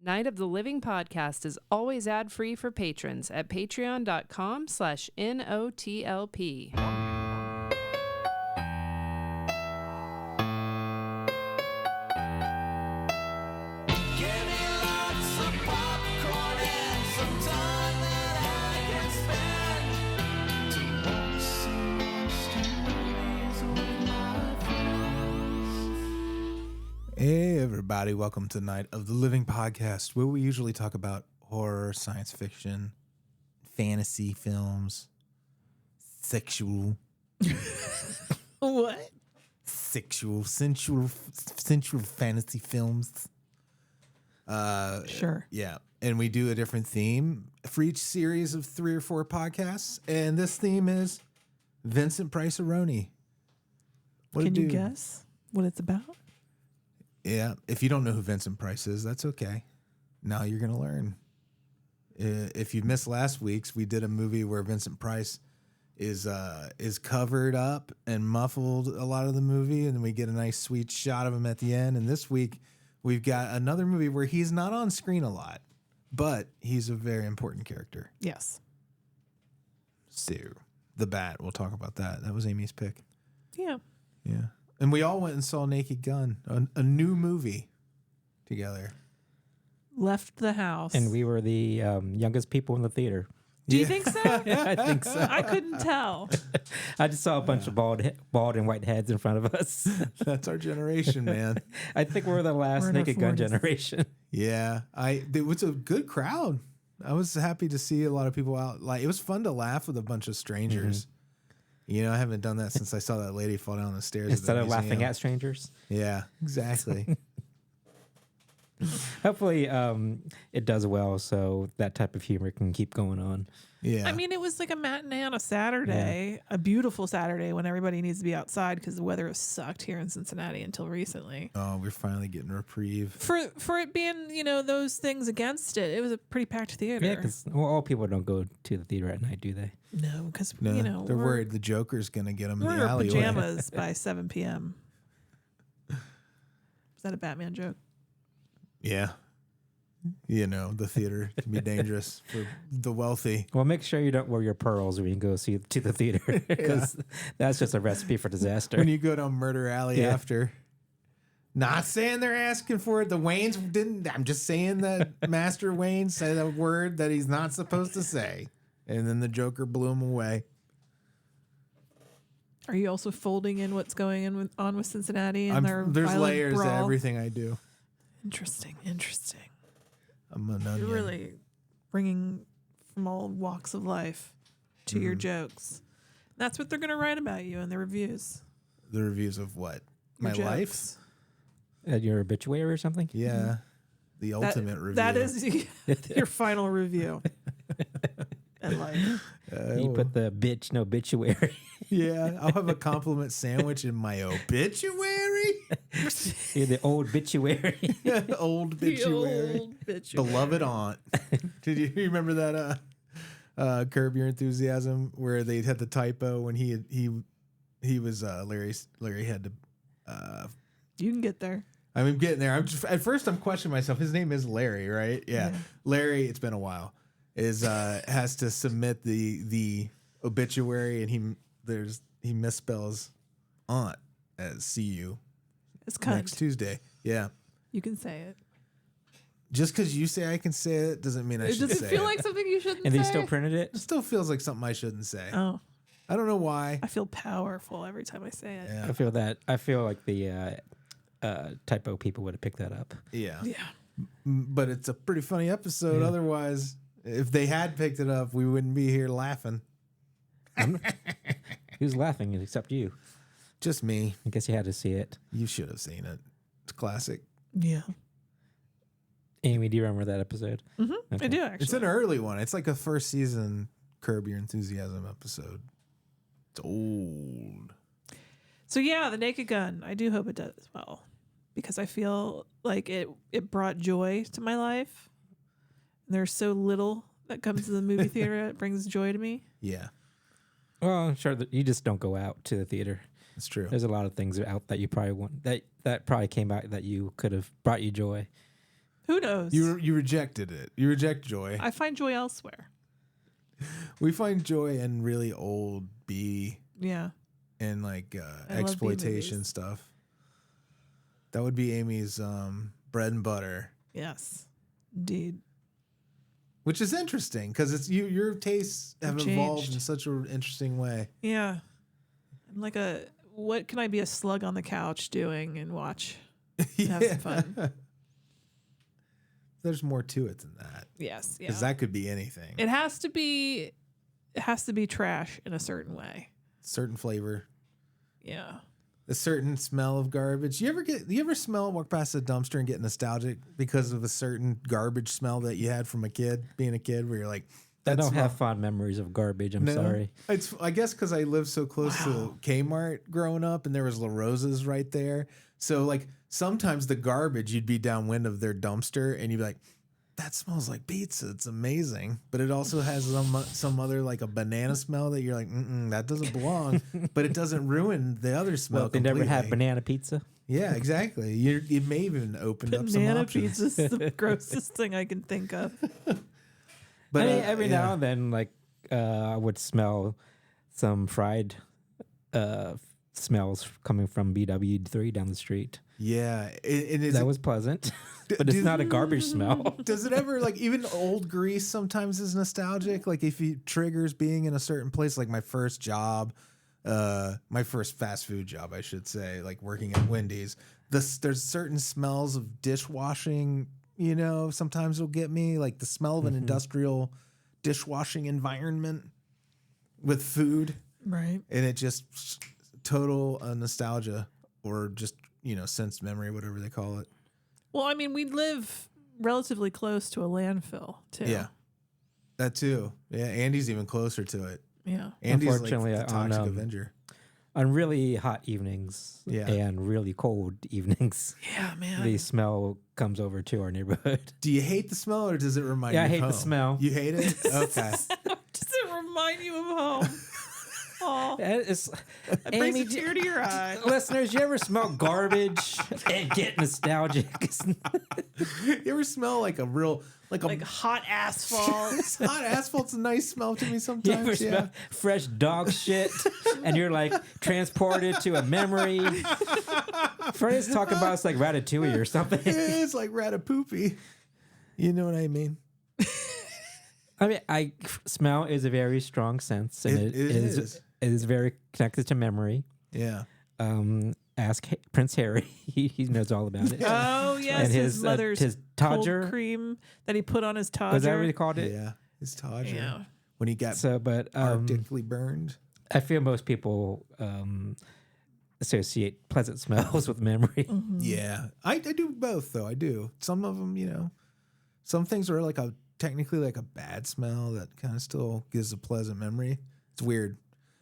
Night of the Living podcast is always ad-free for patrons at patreon.com/NOTLP. Hey everybody, welcome to Night of the Living podcast, where we usually talk about horror, science fiction, fantasy films, sexual. What? Sensual fantasy films. Sure. Yeah, and we do a different theme for each series of 3 or 4 podcasts, and this theme is Vincent Price-A-Roni. Can you guess what it's about? Yeah, if you don't know who Vincent Price is, that's okay. Now you're going to learn. If you missed last week's, we did a movie where Vincent Price is covered up and muffled a lot of the movie, and we get a nice sweet shot of him at the end. And this week, we've got another movie where he's not on screen a lot, but he's a very important character. Yes. So, The Bat, we'll talk about that. That was Amy's pick. Yeah. Yeah. And we all went and saw Naked Gun, a new movie together. Left the house. And we were the youngest people in the theater. Do you think so? Yeah, I think so. I couldn't tell. I just saw a bunch of bald and white heads in front of us. That's our generation, man. I think we're the last Naked Gun generation. Yeah. It was a good crowd. I was happy to see a lot of people out. Like, it was fun to laugh with a bunch of strangers. Mm-hmm. You know, I haven't done that since I saw that lady fall down the stairs. Instead of laughing at strangers. Yeah, exactly. Hopefully it does well so that type of humor can keep going on. Yeah. I mean, it was like a matinee on a Saturday, a beautiful Saturday when everybody needs to be outside because the weather has sucked here in Cincinnati until recently. Oh, we're finally getting a reprieve. For it being, those things against it, it was a pretty packed theater. Yeah, because all people don't go to the theater at night, do they? No, because, they're worried the Joker's going to get them in the we're in our alleyway. pajamas by 7 p.m. Is that a Batman joke? Yeah. The theater can be dangerous for the wealthy. Well, make sure you don't wear your pearls when you go to the theater, because that's just a recipe for disaster. When you go down Murder Alley after. Not saying they're asking for it. The Waynes didn't. I'm just saying that Master Wayne said a word that he's not supposed to say. And then the Joker blew him away. Are you also folding in what's going on with Cincinnati and their there's violent layers brawl? to everything I do. Interesting. I'm an onion. You're really bringing from all walks of life to your jokes. That's what they're going to write about you in the reviews. The reviews of what? Your My life? Your obituary or something? Yeah. The ultimate review. That is your final review. And life. You put the bitch no obituary. Yeah, I'll have a compliment sandwich in my obituary. You're the old obituary. Old obituary. Beloved aunt. Did you remember that Curb Your Enthusiasm where they had the typo when he was Larry had to you can get there. I'm getting there. At first I'm questioning myself. His name is Larry, right? Yeah. Larry, it's been a while. Has to submit the obituary, and he misspells aunt as CU. It's cunt. Next Tuesday. Yeah. You can say it. Just because you say I can say it doesn't mean I should say it. Does it feel like something you shouldn't And say? they still printed it? It still feels like something I shouldn't say. Oh. I don't know why. I feel powerful every time I say it. Yeah. I feel that. I feel like the typo people would have picked that up. Yeah. Yeah. But it's a pretty funny episode. Yeah. Otherwise, if they had picked it up, we wouldn't be here laughing. Who's laughing except you? Just me. I guess you had to see it. You should have seen it. It's classic. Yeah. Amy, do you remember that episode? Mm-hmm. Okay. I do, actually. It's an early one. It's like a first season Curb Your Enthusiasm episode. It's old. So yeah, the Naked Gun. I do hope it does well because I feel like it brought joy to my life. There's so little that comes to the movie theater that brings joy to me. Yeah, Well, I'm sure that you just don't go out to the theater. that's true. There's a lot of things out that you probably want that probably came out that you could have brought you joy. Who knows? You rejected it. You reject joy. I find joy elsewhere. We find joy in really old B Yeah. and like I love exploitation B-movies. stuff. That would be Amy's bread and butter, Yes. Indeed. which is interesting because it's your tastes have evolved Changed. in such an interesting way. Yeah. I'm like what can I be a slug on the couch doing and watch? And have some fun. There's more to it than that Yes. Yeah. because that could be anything. It has to be trash in a certain way. Certain flavor, Yeah. a certain smell of garbage. You ever walk past a dumpster and get nostalgic because of a certain garbage smell that you had from being a kid, where you're like, I don't smell- have fond memories of garbage. I'm No? sorry. I guess because I lived so close to Kmart growing up, and there was La Rosa's right there. So like sometimes the garbage, you'd be downwind of their dumpster, and you'd be like, "That smells like pizza. It's amazing." But it also has some other like a banana smell that you're like, "That doesn't belong." But it doesn't ruin the other smell. Well, they never had completely. banana pizza. Yeah, exactly. You may even opened up some Banana options. pizza's the grossest thing I can think of. But I mean, every yeah. now and then, like I would smell some fried smells coming from BW3 down the street. Yeah, and That was pleasant, but it's not a garbage smell. Does it ever, like, even old grease sometimes is nostalgic? Like, if you triggers being in a certain place, like my first job, my first fast food job, I should say, like working at Wendy's, there's certain smells of dishwashing, sometimes will get me, like the smell of an industrial dishwashing environment with food. Right. And it just total nostalgia or just, sense memory, whatever they call it. Well, I mean, we live relatively close to a landfill, too. Yeah. That too. Yeah, Andy's even closer to it. Yeah. Andy's like Unfortunately, the toxic on, Avenger. On really hot evenings Yeah. and really cold evenings, Yeah, man. the smell comes over to our neighborhood. Do you hate the smell or does it remind Yeah, you I of hate the home? smell. You hate it? Okay. Does it remind you of home? Oh, It's, it brings Amy, a tear to your eye. listeners, you ever smell garbage and get nostalgic? You ever smell like a real, like Hot asphalt. hot asphalt's a nice smell to me You ever sometimes. smell Yeah. fresh dog shit and you're like transported to a memory? Freddy's talking about it's like Ratatouille or something. It's like Ratatouille. You know what I mean? I mean, smell is a very strong sense, and It is. It is very connected to memory. Yeah. Ask Prince Harry; he knows all about it. Oh, yes. And his mother's his cold Todger. cream that he put on his Todger. Was that what he called it? Yeah. It's Todger. Yeah. When he got So, but arctically burned. I feel most people associate pleasant smells with memory. Yeah. I do both, though. I do. Some of them, some things are like technically like a bad smell that kind of still gives a pleasant memory. It's weird.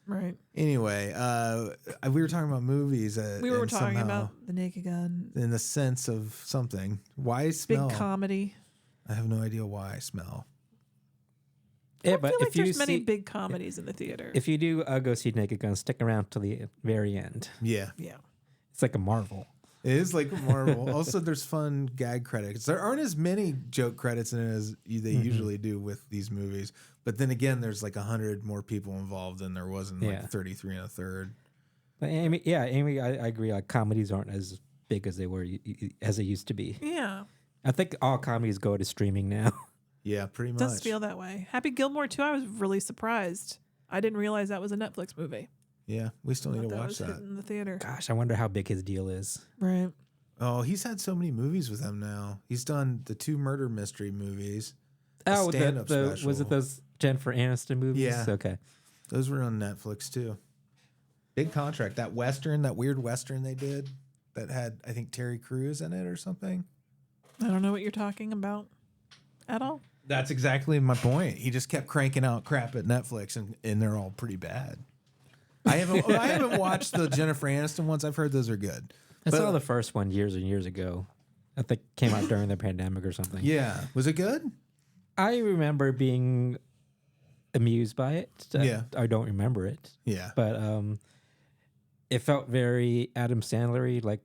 Right. Anyway, we were talking about movies. We were and talking somehow, about The Naked Gun. in the sense of something. Why Big smell? comedy. I have no idea why I smell. Yeah, I but feel like if you there's many see, big comedies in the theater. if you do go see Naked Gun, stick around till the very end. Yeah, yeah. It's like a Marvel. it is like Marvel. Also, there's fun gag credits. There aren't as many joke credits in it as they usually do with these movies. But then again, there's like 100 more people involved than there was in like 33 and a third. But Amy, I agree. Like comedies aren't as big as they were as they used to be. Yeah. I think all comedies go to streaming now. Yeah, pretty It much. does feel that way. Happy Gilmore, too. I was really surprised. I didn't realize that was a Netflix movie. Yeah, we still need to That watch was that. hitting the theater. Gosh, I wonder how big his deal is. Right. Oh, he's had so many movies with them now. He's done the 2 murder mystery movies. Oh, stand-up was special. it those Jennifer Aniston movies? Yeah. Okay. Those were on Netflix too. Big contract. That weird Western they did that had, I think, Terry Crews in it or something. I don't know what you're talking about at all. That's exactly my point. He just kept cranking out crap at Netflix, and they're all pretty bad. I haven't watched the Jennifer Aniston ones. I've heard those are good. I But- saw the first one years and years ago. I think it came out during the pandemic or something. Yeah, was it good? I remember being amused by it. Yeah. I don't remember it. Yeah, But it felt very Adam Sandler-y, like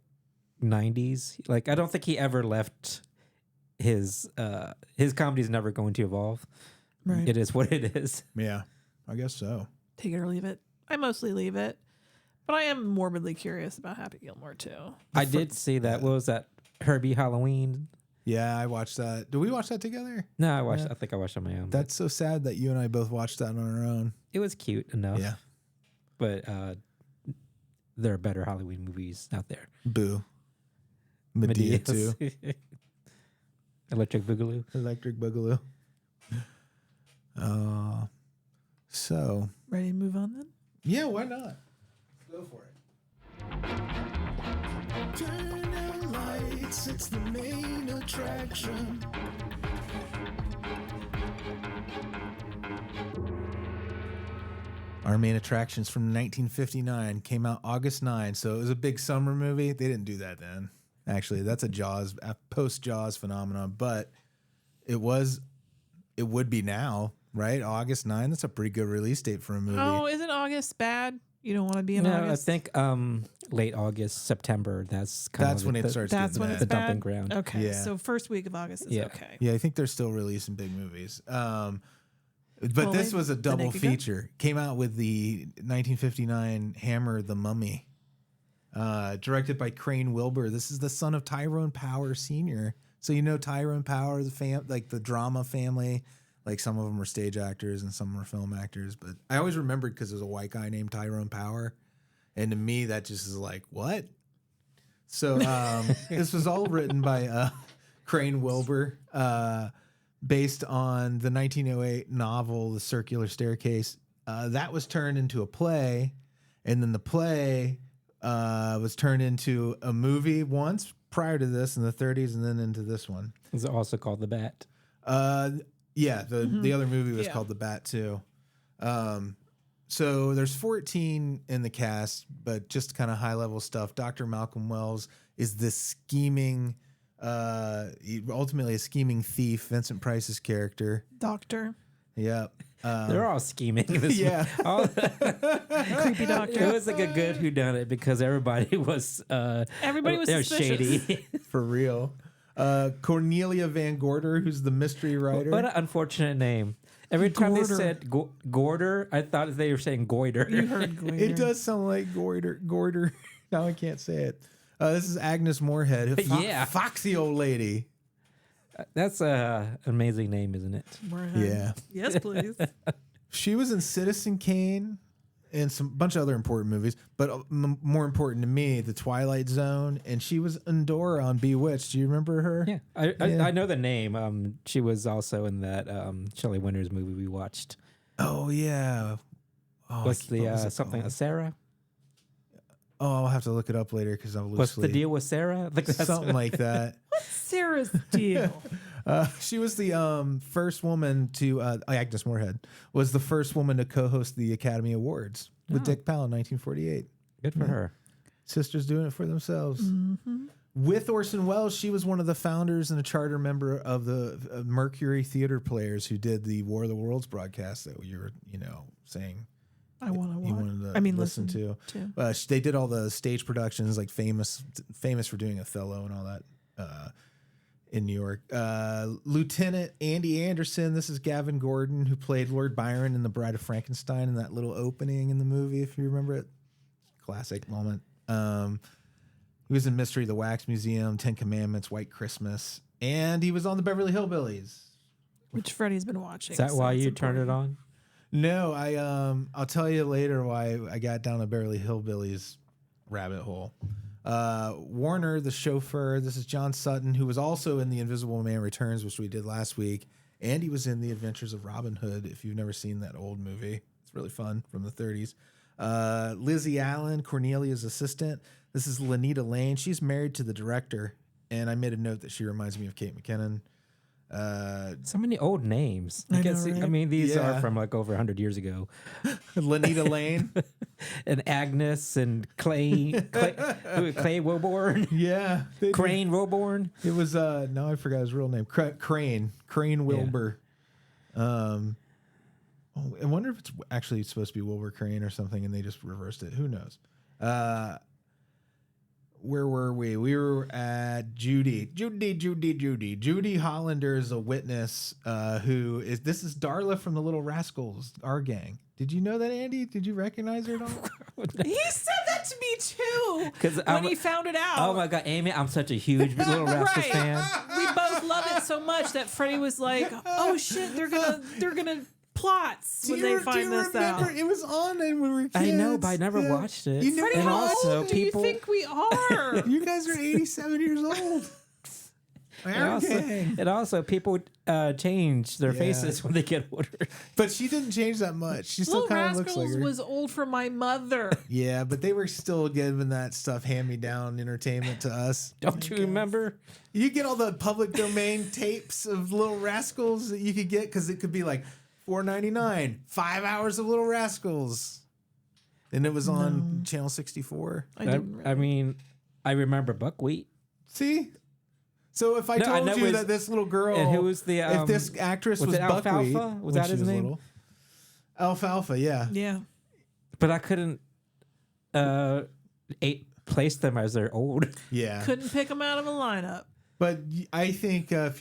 90s. Like I don't think he ever left his comedy is never going to evolve. Right. It is what it is. Yeah, I guess so. Take it or leave it. I mostly leave it, but I am morbidly curious about Happy Gilmore too. I did see that. What was that? Herbie Halloween? Yeah, I watched that. Did we watch that together? No, I watched. Yeah. I think I watched on my own. That's so sad that you and I both watched that on our own. It was cute enough. Yeah. But there are better Halloween movies out there. Boo. Medea too. Electric Boogaloo. Electric Boogaloo. So Ready to move on then? yeah, why not? Go for it. Turn out lights, it's the main attraction. Our main attractions from 1959 came out August 9, so it was a big summer movie. They didn't do that then. Actually, that's a post-Jaws phenomenon, but it would be now, right? August 9, that's a pretty good release date for a movie. Oh, isn't August bad? You don't want to be in No, August? I think late August, September. That's kind That's of when it starts That's getting when bad. it's the dumping bad? ground. Okay, Yeah. so first week of August is Yeah. okay. Yeah, I think they're still releasing big movies. But Well, this was a The double Naked Gun? feature. Came out with the 1959 Hammer the Mummy, directed by Crane Wilbur. This is the son of Tyrone Power Sr. So you know Tyrone Power, like the drama family. Like some of them were stage actors and some were film actors. But I always remembered because there's a white guy named Tyrone Power. And to me, that just is like, what? So this was all written by Crane Wilbur, based on the 1908 novel, The Circular Staircase. That was turned into a play. And then the play was turned into a movie once prior to this in the 30s and then into this one. It's also called The Bat. Yeah, the other movie was Yeah. called The Bat too. So there's 14 in the cast, but just kind of high level stuff. Dr. Malcolm Wells is this scheming, ultimately a scheming thief. Vincent Price's character. Doctor. Yep. They're all scheming. This Yeah. Creepy doctor. It was like a good whodunit because everybody was Everybody was they were suspicious. shady. For real. Cornelia Van Gorder, who's the mystery writer. What an unfortunate name. Every time Gorder. they said Gorder, I thought they were saying Goiter. You heard Goiter. It does sound like Gorder. Now I can't say it. This is Agnes Moorehead. Yeah. Foxy old lady. That's an amazing name, isn't it? Yeah. Yes, please. She was in Citizen Kane and some bunch of other important movies, but more important to me, The Twilight Zone, and she was Endora on Bewitched. Do you remember her? Yeah, I know the name. She was also in that Shelley Winters movie we watched. Oh yeah. Oh, What's what was the it something called? Sarah? Oh, I'll have to look it up later because I'm loosely. What's the deal with Sarah? Like that's Something like that. Sarah's deal. She was the first woman to Agnes Moorehead was the first woman to co-host the Academy Awards with Dick Powell in 1948. Good for her. Sisters doing it for themselves. With Orson Welles, she was one of the founders and a charter member of the Mercury Theater Players who did the War of the Worlds broadcast that you were, saying I want to you watch. wanted to I mean, listen to. They did all the stage productions, like famous for doing Othello and all that in New York. Lieutenant Andy Anderson, this is Gavin Gordon, who played Lord Byron in The Bride of Frankenstein in that little opening in the movie, if you remember it. Classic moment. He was in Mystery of the Wax Museum, 10 Commandments, White Christmas, and he was on the Beverly Hillbillies. Which Freddy's been watching. Is that why it's you turned it important. on? No, I'll tell you later why I got down a Beverly Hillbillies rabbit hole. Warner, the chauffeur, this is John Sutton, who was also in The Invisible Man Returns, which we did last week, and he was in The Adventures of Robin Hood, if you've never seen that old movie. It's really fun, from the 30s. Lizzie Allen, Cornelia's assistant. This is Lanita Lane. She's married to the director, and I made a note that she reminds me of Kate McKinnon. So many old names. I know, guess. right? I mean, these Yeah. are from like over 100 years ago. Lanita Lane. And Agnes and Clay Woburn, Yeah. they- Crane Woburn. It was, now I forgot his real name. Crane Wilbur. I wonder if it's actually supposed to be Wilbur Crane or something, and they just reversed it. Who knows? where were we? We were at Judy. Judy Hollander is a witness this is Darla from the Little Rascals, our gang. Did you know that, Andy? Did you recognize her at all? He said that to me too. 'Cause when he found it out. Oh my God, Amy, I'm such a huge Little Rascals Right. fan. We both love it so much that Freddy was like, "Oh shit, they're gonna plots when they find this out." It was on and we were kids. I know, but I never Yeah. watched it. You never Freddy, and how also, old do you people. think we are? You guys are 87 years old. And also, people change their faces when they get older. But she didn't change that much. She still Little kind of looks like Rascals her. was old for my mother. Yeah, but they were still giving that stuff hand-me-down entertainment to us. Don't you remember? You get all the public domain tapes of Little Rascals that you could get because it could be like $4.99, 5 hours of Little Rascals, and it was on Channel 64. I mean, I remember Buckwheat. See, so if I No, I told know you it was- that this little girl, and who was the, if this actress was it Buckwheat, Alfalfa? Was when that she his name? little. Alfalfa, yeah. Yeah. But I couldn't place them as they're old. Yeah. Couldn't pick them out of a lineup. But I think if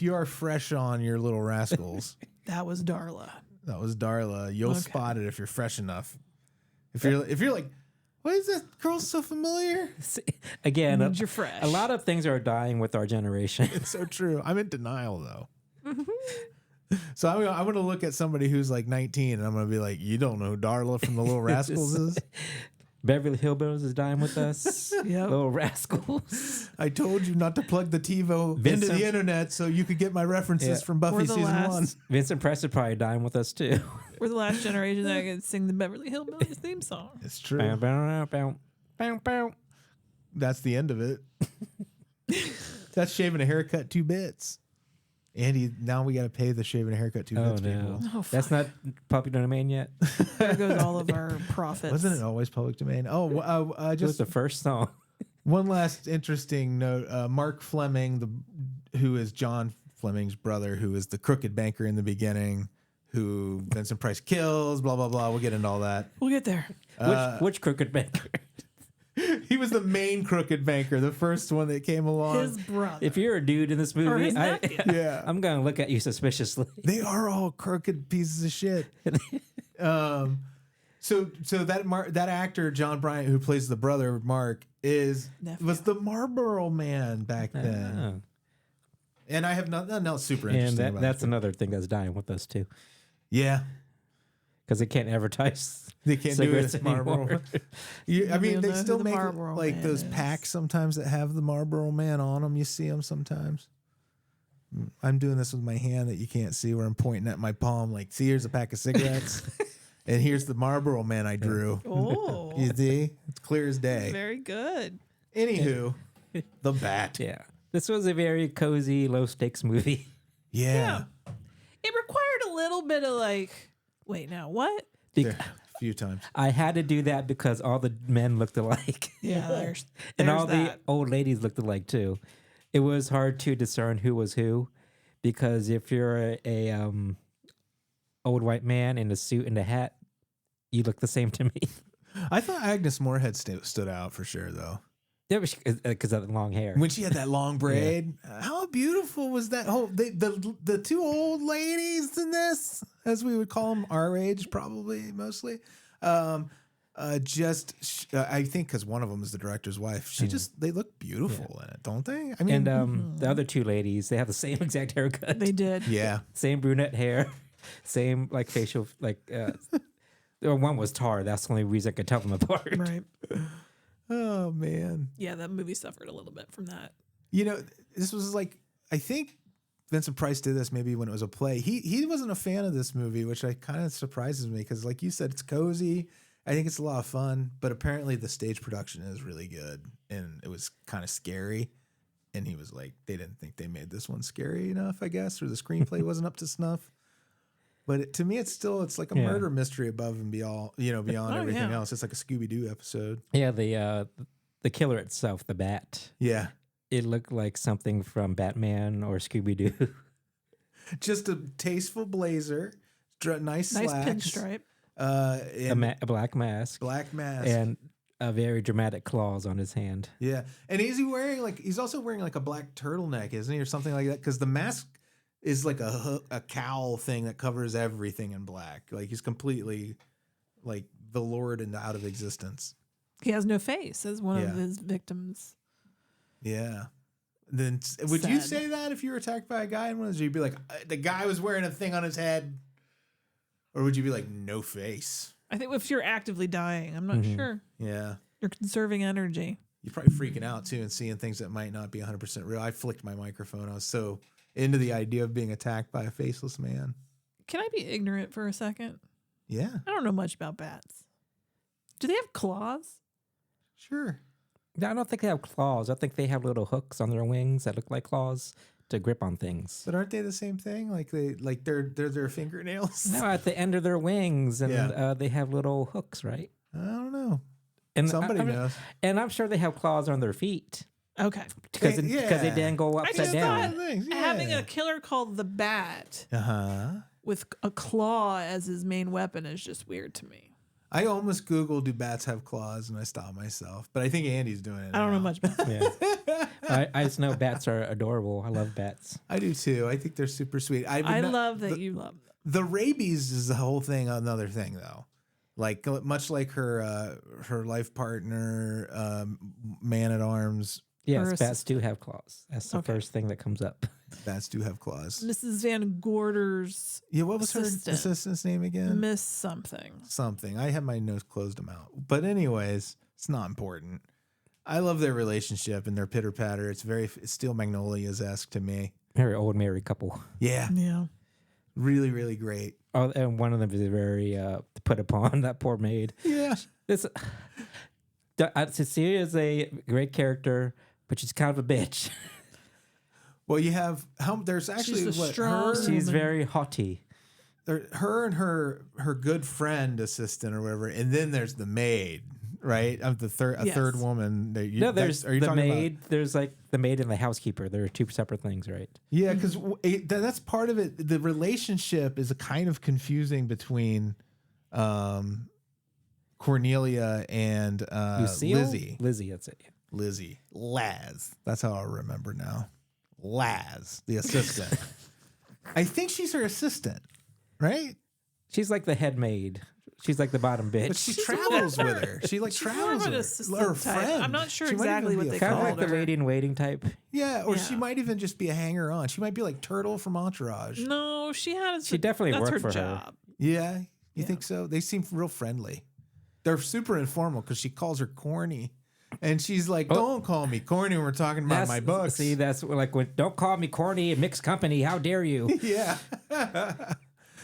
you are fresh on your Little Rascals, That was Darla. that was Darla. You'll Okay. spot it if you're fresh enough. If you're like, why is that girl so familiar? Again, Means you're fresh. a lot of things are dying with our generation. It's so true. I'm in denial though. So I'm going to look at somebody who's like 19 and I'm going to be like, you don't know who Darla from the Little Rascals is? Beverly Hillbillies is dying with us. Yep. Little Rascals. I told you not to plug the TiVo into Vincent- the internet so you could get my references from Buffy We're the season last- 1. Vincent Price is probably dying with us too. We're the last generation that could sing the Beverly Hillbillies theme song. It's true. Bow, bow, bow, bow, bow. That's the end of it. That's shaving a haircut 2 bits. Andy, now we got to pay the shaving a haircut 2 Oh bits no, people. that's not public domain yet. There goes all of our profits. Wasn't it always public domain? Oh, It was just the first song. one last interesting note. Mark Fleming, who is John Fleming's brother, who is the crooked banker in the beginning, who Vincent Price kills, blah, blah, blah. We'll get into all that. We'll get there. Which crooked banker? He was the main crooked banker, the first one that came along. His brother. If you're a dude in this movie, his nephew. Yeah. I'm gonna look at you suspiciously. They are all crooked pieces of shit. So that actor John Bryant, who plays the brother Mark, Nephew. was the Marlboro Man back then. Oh. And I have nothing else super And interesting about that's it. another thing that's dying with us too, Yeah, because they can't advertise. they can't do cigarettes it. Marlboro. anymore. I mean, You'll they know who still the make Marlboro like Man those is. packs sometimes that have the Marlboro Man on them. You see them sometimes. I'm doing this with my hand that you can't see, where I'm pointing at my palm. Like, see, here's a pack of cigarettes, and here's the Marlboro Man I drew. Oh, You see, it's clear as day. very good. Anywho, the Bat. Yeah, this was a very cozy, low stakes movie. Yeah. It required a little bit of like, wait, now what? Yeah, a few times. I had to do that because all the men looked alike. Yeah, there's And all that. the old ladies looked alike too. It was hard to discern who was who, because if you're a old white man in a suit and a hat, you look the same to me. I thought Agnes Moorehead stood out for sure, though. That was because of the long hair. When she had that long braid, how beautiful was that? The two old ladies in this, as we would call them, our age probably mostly. I think because one of them is the director's wife. They look beautiful in it, don't they? I mean, And the other two ladies, they have the same exact haircut. They did. yeah. Same brunette hair, same like facial one was tar. That's the only reason I could tell them apart. Right. Oh man. Yeah, that movie suffered a little bit from that. You know, this was like, I think Vincent Price did this maybe when it was a play. He wasn't a fan of this movie, which kind of surprises me because, like you said, it's cozy. I think it's a lot of fun, but apparently the stage production is really good, and it was kind of scary. And he was like, they didn't think they made this one scary enough, I guess, or the screenplay wasn't up to snuff. But to me, it's like a murder mystery above and beyond, beyond everything else. It's like a Scooby-Doo episode. Yeah, the killer itself, the bat. Yeah. It looked like something from Batman or Scooby-Doo. Just a tasteful blazer, nice Nice slacks. pinstripe. A black mask. Black mask. And a very dramatic claws on his hand. Yeah, and he's also wearing like a black turtleneck, isn't he, or something like that? Because the mask is like a cowl thing that covers everything in black. Like he's completely like veloured and out of existence. He has no face as one of his victims. Yeah. Then would you say that if you were attacked by a guy in one of those? You'd be like, the guy was wearing a thing on his head, or would you be like, no face? I think if you're actively dying, I'm not sure. Yeah. You're conserving energy. You're probably freaking out too and seeing things that might not be 100% real. I flicked my microphone. I was so into the idea of being attacked by a faceless man. Can I be ignorant for a second? Yeah. I don't know much about bats. Do they have claws? Sure. I don't think they have claws. I think they have little hooks on their wings that look like claws to grip on things. But aren't they the same thing? Like they're their fingernails? No, at the end of their wings, and they have little hooks, right? I don't know. And Somebody knows. And I'm sure they have claws on their feet Okay. because they then go I upside just down. thought having a killer called the Bat Uh-huh. with a claw as his main weapon is just weird to me. I almost Googled, do bats have claws? And I stopped myself. But I think Andy's doing it. I don't know now. much about that. Yeah. I just know bats are adorable. I love bats. I do too. I think they're super sweet. I love that you love them. The rabies is the whole thing. Another thing though, like much like her life partner, Man at Arms. Yes, Perez. bats do have claws. That's the Okay. first thing that comes up. Bats do have claws. Mrs. Van Gorder's Yeah, what was assistant. her assistant's name again? Miss something. Something. I had my nose closed them out. But anyways, it's not important. I love their relationship and their pitter patter. It's Steel Magnolias-esque to me. Very old married couple. Yeah, Yeah. really, really great. Oh, and one of them is very put upon, that poor maid. Yeah. Cecilia's a great character, but she's kind of a bitch. Well, you have there's actually She's a what strong her, She's woman. very haughty. her and her good friend assistant or whatever, and then there's the maid, right? Of the third woman. That you, No, there's are you the talking maid. There's like the maid and the housekeeper. There are two separate things, right? Yeah, because that's part of it. The relationship is a kind of confusing between Cornelia and Lucille? Lizzie. Lizzie, that's it. Lizzie. Laz. That's how I remember now. Laz, the assistant. I think she's her assistant, right? She's like the head maid. She's like the bottom bitch. But she travels with her. She like She's more travels of an with her. assistant Her type. friend. I'm not sure She might exactly even what be a they Kind of called like the her. lady in waiting type. Yeah, or she Yeah. might even just be a hanger on. She might be like Turtle from Entourage. No, she had. She definitely that's worked her for her. job. Yeah, you think so? They seem real friendly. They're super informal because she calls her corny. And she's like, don't call me corny when we're talking about my books. See, that's like, don't call me corny and mixed company. How dare you? Yeah.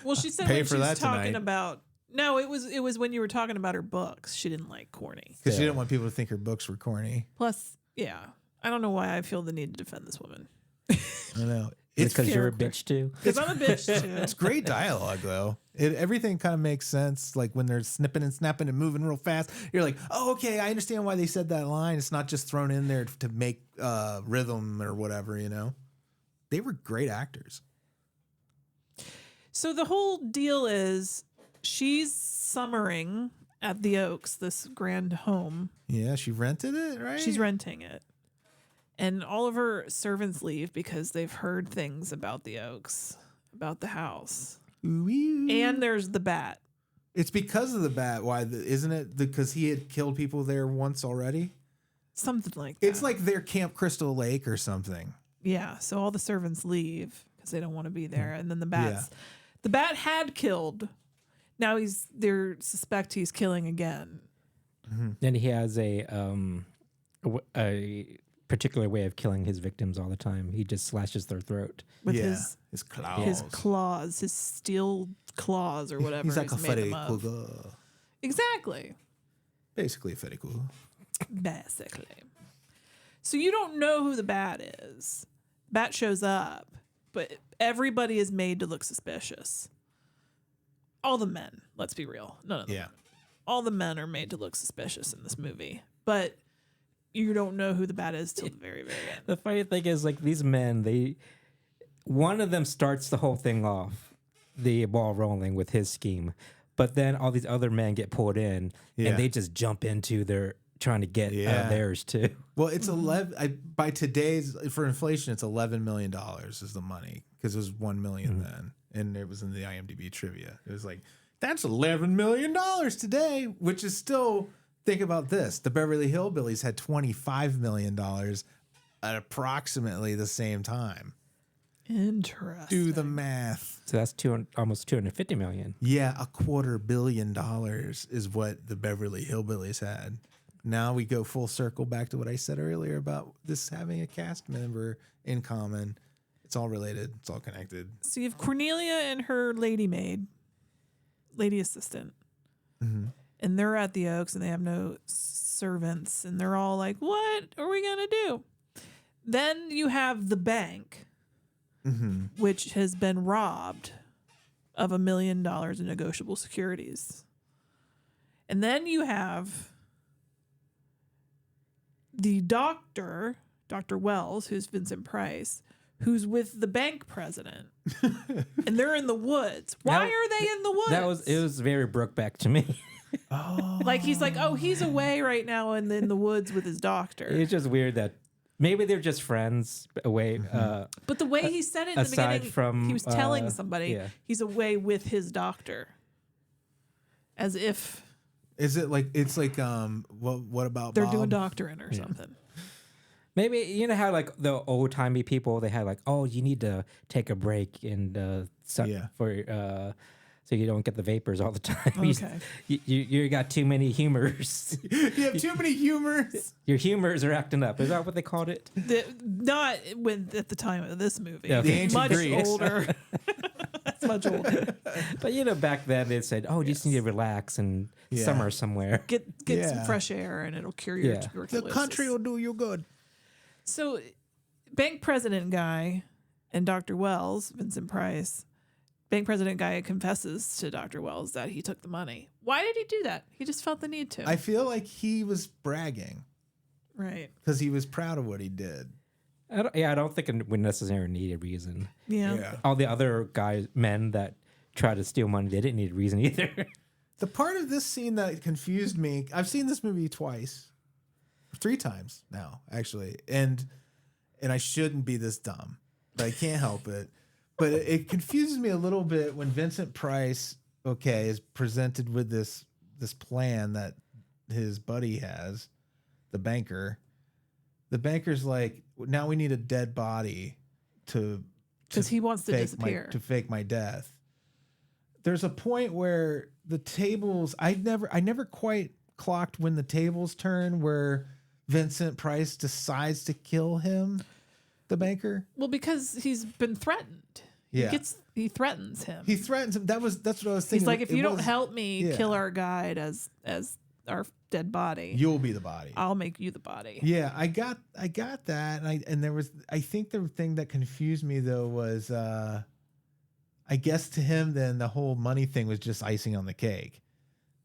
Well, she said Pay when for she was that talking tonight. about. No, it was when you were talking about her books. She didn't like corny. Because she didn't want people to think her books were corny. Plus, yeah, I don't know why I feel the need to defend this woman. I don't know. It's Because you're a character. bitch too. Because I'm a bitch too. It's great dialogue, though. Everything kind of makes sense. Like when they're snipping and snapping and moving real fast, you're like, oh, okay, I understand why they said that line. It's not just thrown in there to make rhythm or whatever, you know? They were great actors. So the whole deal is she's summering at the Oaks, this grand home. Yeah, she rented it, right? She's renting it. And all of her servants leave because they've heard things about the Oaks, about the house. Ooh-wee. And there's the bat. It's because of the bat. Why? Isn't it because he had killed people there once already? Something like that. It's like their Camp Crystal Lake or something. Yeah, so all the servants leave because they don't want to be there. And then the bat had killed. Now they suspect he's killing again. And he has a particular way of killing his victims all the time. He just slashes their throat. With his claws. his steel claws or whatever. He's like a made Freddy them of. Krueger. Exactly. Basically a Freddy Krueger. Basically. So you don't know who the bat is. Bat shows up, but everybody is made to look suspicious. All the men, let's be real. None of them. Yeah. All the men are made to look suspicious in this movie, but you don't know who the bat is till the very, very end. The funny thing is, like, these men, one of them starts the whole thing off, the ball rolling with his scheme, but then all these other men get pulled in, Yeah. and they just jump into trying to get theirs too. Well, it's 11 by today's for inflation. It's $11 million is the money because it was 1 million then, and it was in the IMDb trivia. It was like that's $11 million today, which is still. Think about this: the Beverly Hillbillies had $25 million at approximately the same time. Interesting. Do the math. So that's almost $250 million. Yeah, $250 million is what the Beverly Hillbillies had. Now we go full circle back to what I said earlier about this having a cast member in common. It's all related. It's all connected. So you have Cornelia and her lady assistant. Mm-hmm. And they're at the Oaks and they have no servants. And they're all like, what are we going to do? Then you have the bank, which has been robbed of $1 million in negotiable securities. And then you have the doctor, Dr. Wells, who's Vincent Price, who's with the bank president. And they're in the woods. Why are they in the woods? It was very Brokeback to me. Oh, Like he's like, oh, he's away right now in the woods with his doctor. It's just weird that maybe they're just friends away. But the way he said it in the aside beginning, from, he was telling somebody he's away with his doctor, as if is it like it's like what about they're Bob? doing doctoring or something. Maybe you know how like the old timey people they had like, oh, you need to take a break and for so you don't get the vapors all the time. Okay. You got too many humors. You have too many humors. Your humors are acting up. Is that what they called it? Not when at the time of this movie. Yeah, The ancient much Greece. older. It's much older. But you know, back then they said, "Oh, you just need to relax and summer somewhere." Get some fresh air and it'll cure your tuberculosis. The country will do you good. So, bank president guy and Dr. Wells, Vincent Price, bank president guy confesses to Dr. Wells that he took the money. Why did he do that? He just felt the need to. I feel like he was bragging Right. because he was proud of what he did. I don't think it would necessarily need a reason. Yeah. All the other men that tried to steal money, they didn't need a reason either. The part of this scene that confused me, I've seen this movie twice, 3 times now, actually, and I shouldn't be this dumb, but I can't help it. But it confuses me a little bit when Vincent Price, is presented with this plan that his buddy has, the banker. The banker's like, now we need a dead body Because he wants to disappear. to fake my death. There's a point where the tables, I never quite clocked when the tables turn where Vincent Price decides to kill him, the banker. Well, because he's been threatened. Yeah. He threatens him. He threatens him. That's what I was thinking. He's like, if you don't help me yeah. kill our guide as our dead body, you'll be the body. I'll make you the body. Yeah, I got that, and there was. I think the thing that confused me though was, I guess to him then the whole money thing was just icing on the cake,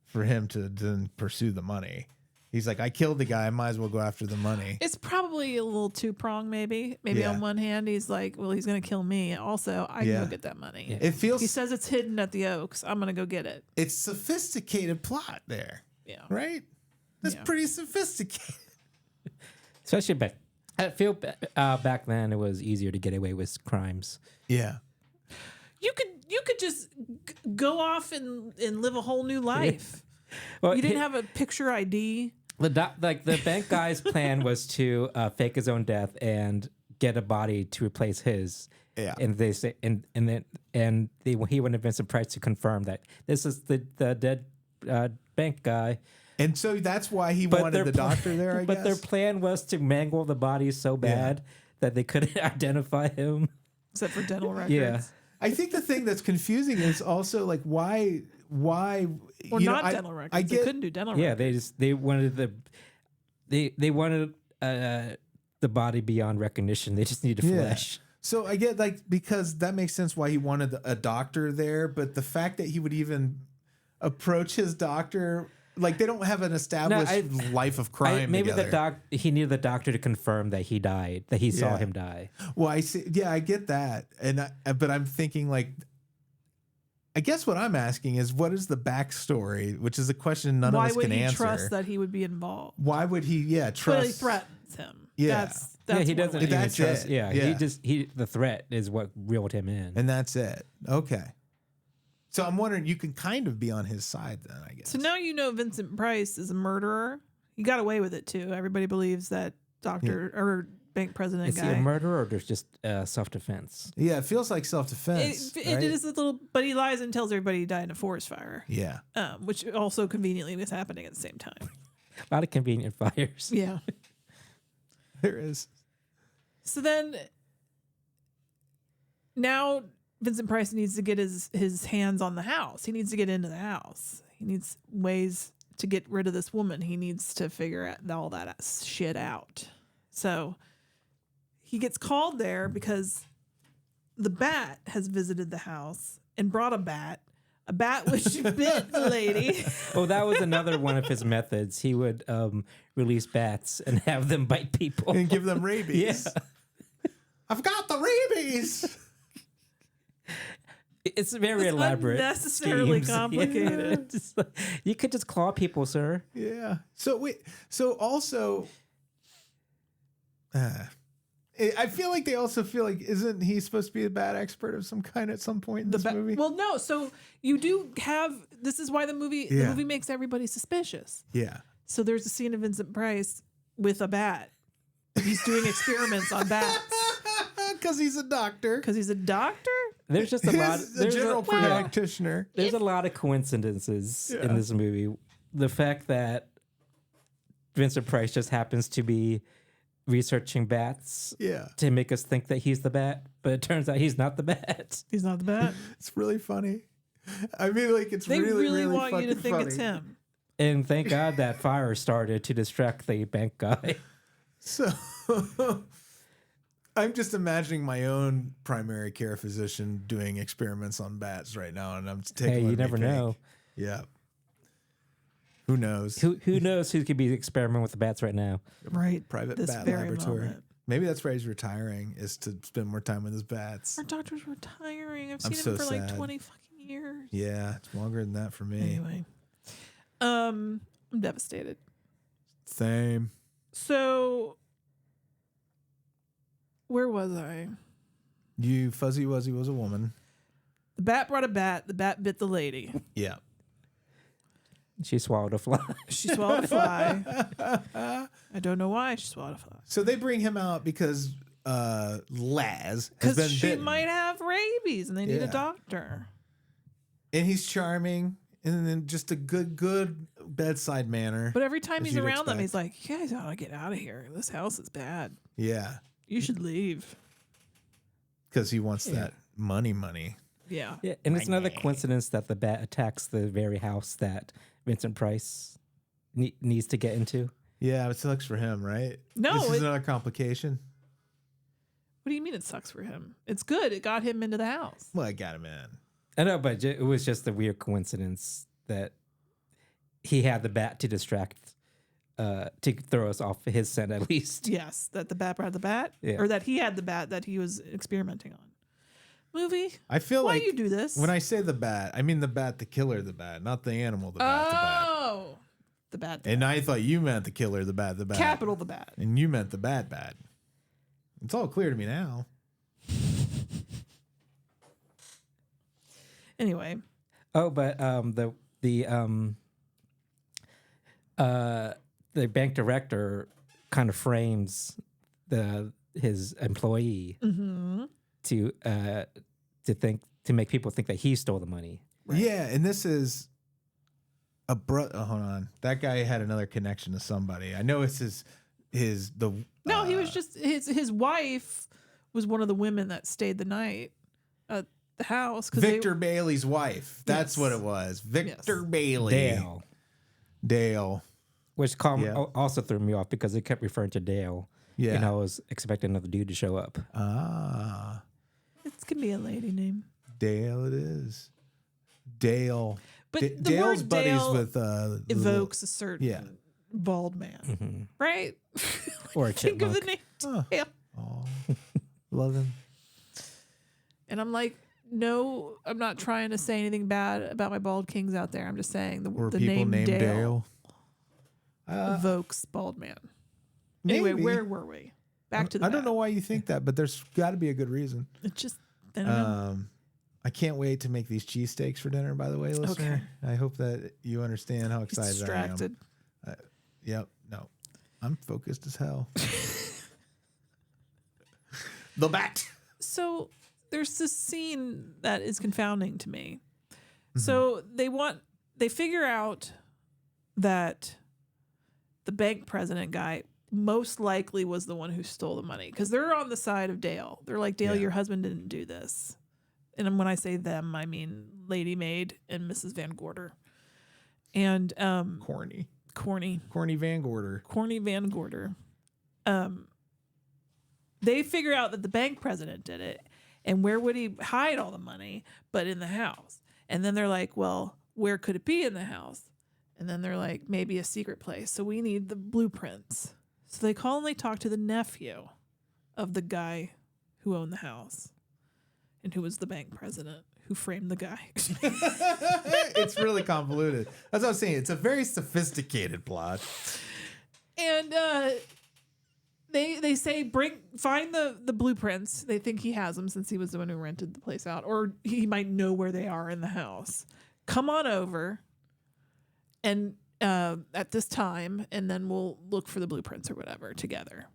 for him to then pursue the money. He's like, I killed the guy. I might as well go after the money. It's probably a little two-pronged, maybe. Maybe on one hand, he's like, well, he's going to kill me. Also, I can go get that money. Yeah. It feels. He says it's hidden at the Oaks. I'm going to go get it. It's sophisticated plot there. Yeah. Right? That's Yeah. pretty sophisticated. Especially back. I feel back then it was easier to get away with crimes. Yeah. You could just go off and live a whole new life. Well, You didn't have a picture ID. The bank guy's plan was to fake his own death and get a body to replace his. Yeah. And they say he went to Vincent Price to confirm that this is the dead bank guy. And so that's why he wanted the doctor there, I guess. But their plan was to mangle the body so bad that they couldn't identify him. Except for dental records. Yeah. I think the thing that's confusing is also like why Or you know, not dental records. They couldn't do dental records. They wanted they wanted the body beyond recognition. They just needed flesh. So I get like, because that makes sense why he wanted a doctor there, but the fact that he would even approach his doctor, like they don't have an established life of crime. Maybe together. he needed the doctor to confirm that he died, that he saw him die. Well, I see. Yeah, I get that, but I'm thinking like, I guess what I'm asking is, what is the backstory? Which is a question none of us can answer. Why would he trust that he would be involved? Why would he? Yeah, trust. Well, he threatens him. Yeah. That's he doesn't one way. even trust. it. Yeah, Yeah. the threat is what reeled him in. And that's it. Okay. So I'm wondering, you can kind of be on his side then, I guess. So now you know Vincent Price is a murderer. He got away with it too. Everybody believes that or bank president Is guy. he a murderer or there's just self-defense? Yeah, it feels like self-defense. It is a little, but he lies and tells everybody he died in a forest fire. Yeah. Which also conveniently was happening at the same time. A lot of convenient fires. Yeah. There is. So then, now Vincent Price needs to get his hands on the house. He needs to get into the house. He needs ways to get rid of this woman. He needs to figure all that shit out. So he gets called there because the bat has visited the house and brought a bat which bit the lady. Oh, that was another one of his methods. He would release bats and have them bite people. And give them rabies. Yeah. I've got the rabies. It's very elaborate. Unnecessarily schemes. complicated. Yeah. You could just claw people, sir. Yeah. So also, I feel like they also feel like, isn't he supposed to be a bad expert of some kind at some point in this movie? Well, no. So you do have. This is why the movie makes everybody suspicious. Yeah. So there's a scene of Vincent Price with a bat. He's doing experiments on bats Because he's a doctor. because he's a doctor. There's just a lot. He's a general practitioner. There's a lot of coincidences in this movie. The fact that Vincent Price just happens to be researching bats to make us think that he's the bat, but it turns out he's not the bat. He's not the bat. It's really funny. I mean, like, it's They really want you to fucking think funny. it's him. And thank God that fire started to distract the bank guy. So I'm just imagining my own primary care physician doing experiments on bats right now, and I'm taking. Hey, what you they never think. know. Yeah. Who knows? Who knows who could be experimenting with the bats right now? Right. Private this bat very laboratory. moment. Maybe that's why he's retiring, is to spend more time with his bats. Our doctor's retiring. I've I'm seen so him for like sad. 20 fucking years. Yeah, it's longer than that for me. Anyway. I'm devastated. Same. So where was I? You Fuzzy Wuzzy was a woman. The bat brought a bat. The bat bit the lady. Yeah. She swallowed a fly. She swallowed a fly. I don't know why she swallowed a fly. So they bring him out because Laz has Because been she bitten. might have rabies and they need a Yeah. doctor. And he's charming, and then just a good bedside manner. But every time As he's you'd around them, expect. he's like, you guys ought to get out of here. This house is bad. Yeah, You should leave. because he wants that money. Yeah. Yeah, and it's another coincidence that the bat attacks the very house that Vincent Price needs to get into. Yeah, it sucks for him, right? No, this is it- another complication. What do you mean it sucks for him? It's good. It got him into the house. Well, I got him in. I know, but it was just a weird coincidence that he had the bat to distract, to throw us off his scent at least. Yes, that the bat brought the bat, Yeah. or that he had the bat that he was experimenting on. Movie. I feel Why like you do this? when I say the bat, I mean the bat, the killer, the bat, not the animal, the bat, the bat. Oh, the bat. And I thought you meant the killer, the bat, the bat. Capital the bat. And you meant the bat. It's all clear to me now. Anyway, Oh, but the bank director kind of frames his employee to make people think that he stole the money. Yeah, and this is a hold on. That guy had another connection to somebody. I know it's no, he was just his wife was one of the women that stayed the night at the house. Victor Bailey's wife. That's Yes. what it was. Victor Bailey. Dale. Which Yeah. also threw me off because it kept referring to Dale. Yeah. And I was expecting another dude to show up. Ah, It can be a lady name. Dale it is. Dale. But the Dale's word buddies Dale with the evokes a certain Yeah. bald man, right? Or a Think of the chipmunk. name Dale. Oh, love him. And I'm like, no, I'm not trying to say anything bad about my bald kings out there. I'm just saying Or the people name named Dale. evokes bald man. Maybe. Anyway, where were we? Back to the I don't bat. know why you think that, but there's got to be a good reason. It just, I don't know. I can't wait to make these cheesesteaks for dinner, by the way, listener. Okay. I hope that you understand how excited Distracted. I am. Yep. No. I'm focused as hell. The bat. So there's this scene that is confounding to me. Mm-hmm. So they figure out that the bank president guy most likely was the one who stole the money because they're on the side of Dale. They're like, Dale, Yeah. your husband didn't do this. And when I say them, I mean Lady Maid and Mrs. Van Gorder. And Corny Van Gorder. Corny Van Gorder. They figure out that the bank president did it. And where would he hide all the money but in the house? And then they're like, well, where could it be in the house? And then they're like, maybe a secret place. So we need the blueprints. So they call and they talk to the nephew of the guy who owned the house and who was the bank president who framed the guy. It's really convoluted. That's what I'm saying. It's a very sophisticated plot. And they say find the blueprints. They think he has them since he was the one who rented the place out, or he might know where they are in the house. Come on over, and at this time, and then we'll look for the blueprints or whatever together.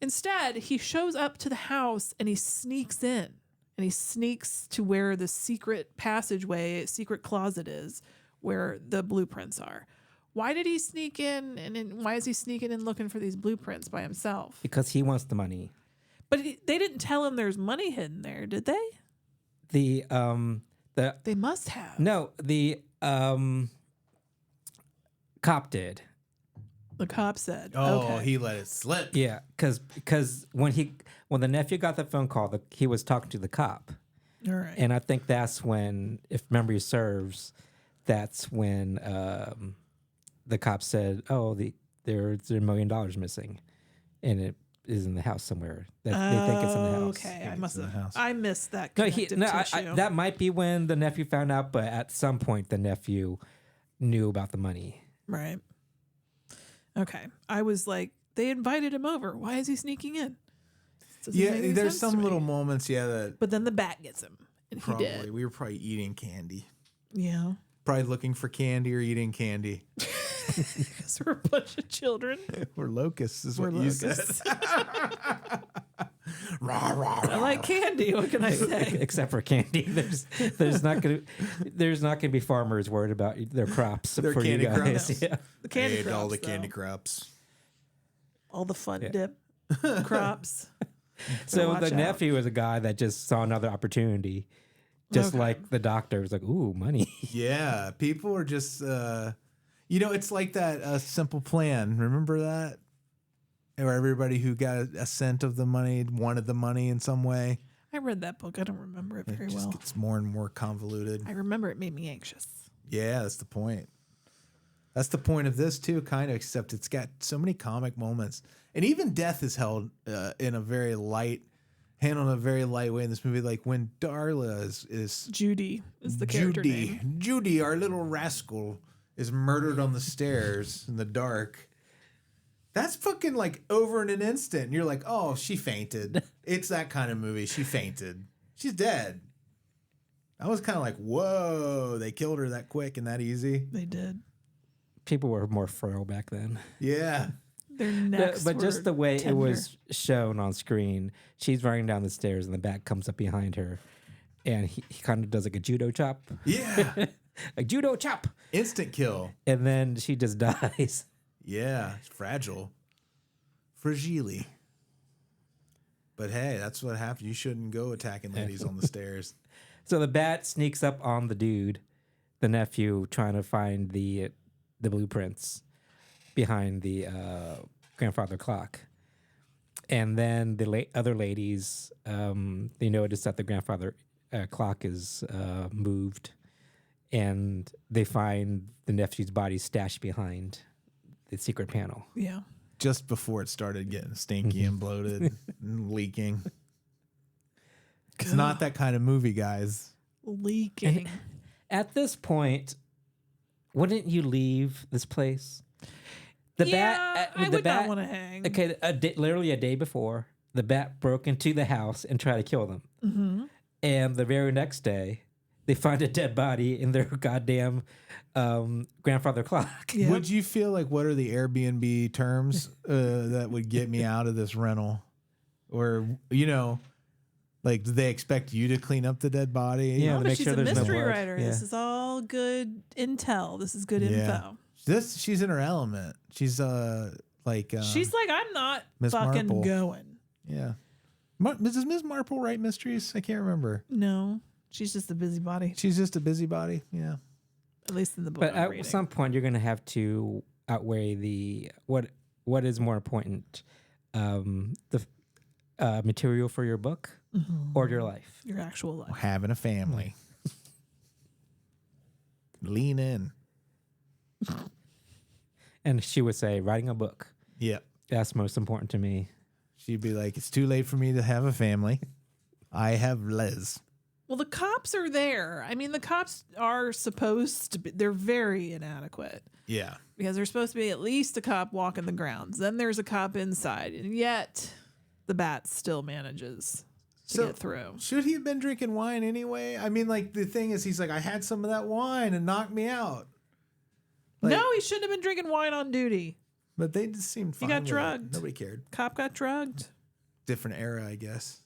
Instead, he shows up to the house and he sneaks in, and he sneaks to where the secret passageway, secret closet is, where the blueprints are. Why did he sneak in, and why is he sneaking in looking for these blueprints by himself? Because he wants the money. But they didn't tell him there's money hidden there, did they? The They must have. no, the cop did. The cop said. Oh, okay. he let it slip. Yeah, because when the nephew got the phone call, he was talking to the cop, All right. and I think that's when, if memory serves, that's when the cop said, "Oh, there's $1 million missing," and it is in the house somewhere. That they think it's in the house. Okay, I missed that. No, Connective tissue. that might be when the nephew found out, but at some point the nephew knew about the money. Right. Okay. I was like, they invited him over. Why is he sneaking in? Doesn't make Yeah, any there's sense to some me. little moments, that But then the bat gets him, and probably he did. we were probably eating candy. Yeah. Probably looking for candy or eating candy. Because we're a bunch of children. We're locusts, is We're what you said. locusts. Rah, rah, I rah. like candy. What can I say? Except for candy, there's not gonna be farmers worried about their crops. Their for candy you guys. crops. Yeah. The candy Ate crops. all the though. candy crops. All the fun Yeah. dip crops. So watch the out. nephew was a guy that just saw another opportunity, just Okay. like the doctor was like, "Ooh, money." Yeah, people are just, it's like that Simple Plan. Remember that? Where everybody who got a scent of the money wanted the money in some way. I read that book. I don't remember it It very just well. gets more and more convoluted. I remember it made me anxious. Yeah, that's the point. That's the point of this too, kind of, except it's got so many comic moments. And even death is held handled in a very light way in this movie. Like when Darla is Judy is the character name. Judy, our little rascal, is murdered on the stairs in the dark. That's fucking like over in an instant. And you're like, oh, she fainted. It's that kind of movie. She fainted. She's dead. I was kind of like, whoa, they killed her that quick and that easy. They did. People were more frail back then. Yeah. Their necks But were just the way tender. it was shown on screen, she's running down the stairs and the bat comes up behind her, and he kind of does like a judo chop, Yeah. a judo chop, Instant kill. and then she just dies. Yeah. It's fragile. Fragile. But hey, that's what happened. You shouldn't go attacking ladies on the stairs. So the bat sneaks up on the dude, the nephew, trying to find the blueprints behind the grandfather clock. And then the other ladies, they notice that the grandfather clock is moved, and they find the nephew's body stashed behind the secret panel. Yeah. Just before it started getting stinky and bloated and leaking. It's not that kind of movie, guys. Leaking. At this point, wouldn't you leave this place? I would not want to hang. Okay, literally a day before, the bat broke into the house and tried to kill them. Mm-hmm. And the very next day, they find a dead body in their goddamn grandfather clock. Yep. Would you feel like, what are the Airbnb terms that would get me out of this rental? Or, like, do they expect you to clean up the dead body? Yeah, No, to but make she's sure a there's no mystery blood. writer. Yeah. This is all good intel. This is good info. She's in her element. She's like She's like, I'm not Miss fucking Marple. going. Yeah. Does Ms. Marple write mysteries? I can't remember. No, she's just a busybody. She's just a busybody. Yeah. At least in the book. But I'm at reading. some point, you're going to have to outweigh the what is more important, the material for your book or your life. Your actual life. Having a family. Lean in. And she would say, writing a book. Yep. That's most important to me. She'd be like, it's too late for me to have a family. I have Les. Well, the cops are there. I mean, the cops are supposed to be, they're very inadequate Yeah. because there's supposed to be at least a cop walking the grounds. Then there's a cop inside. And yet the bat still manages to get through. Should he have been drinking wine anyway? I mean, like, the thing is, he's like, I had some of that wine and knocked me out. Like, No, he shouldn't have been drinking wine on duty. but they just seemed fine. got with it. drugged. Nobody cared. Cop got drugged. Different era, I guess.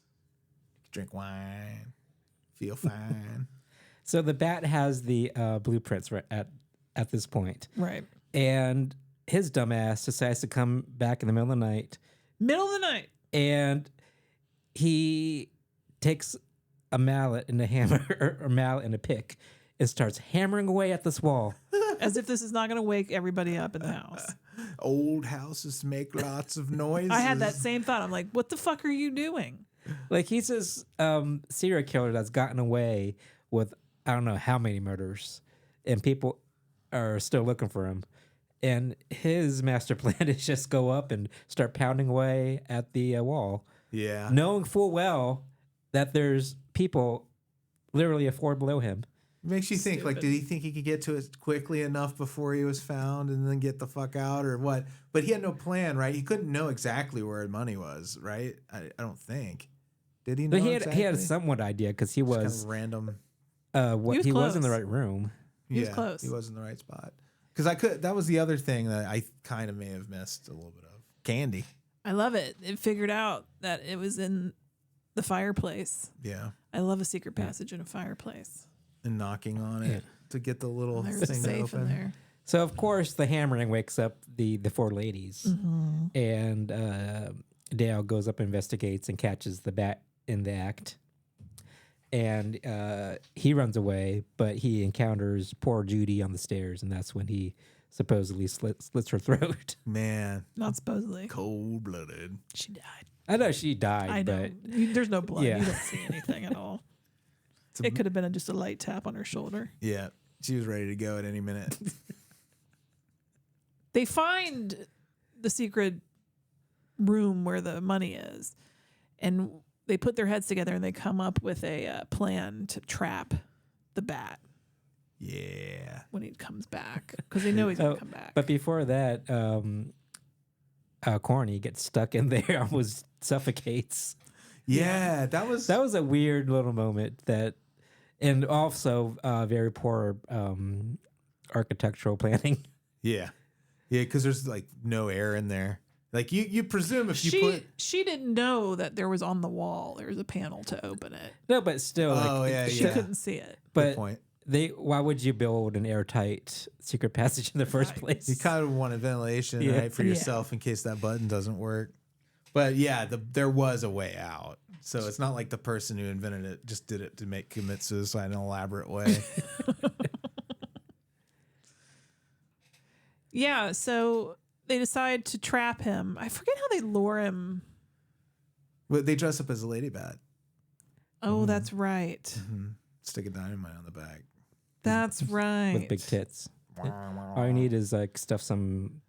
Drink wine. Feel fine. So the bat has the blueprints at this point. Right. And his dumbass decides to come back in the middle of the night. Middle of the night. And he takes a mallet and a hammer, or mallet and a pick, and starts hammering away at this wall. As if this is not going to wake everybody up in the house. Old houses make lots of noises. I had that same thought. I'm like, what the fuck are you doing? Like, he's this serial killer that's gotten away with I don't know how many murders, and people are still looking for him. And his master plan is just go up and start pounding away at the wall, Yeah. knowing full well that there's people literally a floor below him. Makes you think, like, Stupid. did he think he could get to it quickly enough before he was found and then get the fuck out or what? But he had no plan, right? He couldn't know exactly where his money was, right? I don't think. Did he know But he exactly? had a somewhat idea because he Just kind was of random. he was in the close. right room. He was close. He was in the right spot. Because that was the other thing that I kind of may have missed a little bit of. Candy. I love it. It figured out that it was in the fireplace. Yeah. I love a secret passage in a fireplace. And knocking on it to get the little There's a thing to safe in open. there. So of course the hammering wakes up the four ladies, and Dale goes up, investigates, and catches the bat in the act. And he runs away, but he encounters poor Judy on the stairs, and that's when he supposedly slits her throat. Man. Not supposedly. Cold-blooded. She died. I know she died, I know. but There's no blood. Yeah. You don't see anything at all. It could have been just a light tap on her shoulder. Yeah. She was ready to go at any minute. They find the secret room where the money is, and they put their heads together and they come up with a plan to trap the bat Yeah. when he comes back because they know he's going to come back. But before that, Corny gets stuck in there, almost suffocates. Yeah. That was a weird little moment and also very poor architectural planning. Yeah. Yeah, because there's like no air in there. Like you presume if you put she didn't know that there was on the wall. There was a panel to open it. No, but still, She Yeah. couldn't see it. good but point. why would you build an airtight secret passage in the first place? You kind of wanted ventilation, Yeah. right, for yourself in case that button doesn't work. But yeah, there was a way out. So it's not like the person who invented it just did it to commit suicide in an elaborate way. Yeah, so they decide to trap him. I forget how they lure him. But they dress up as a lady bat. Oh, that's right. Stick a dynamite on the back. That's right. with big tits. All you need is like stuff some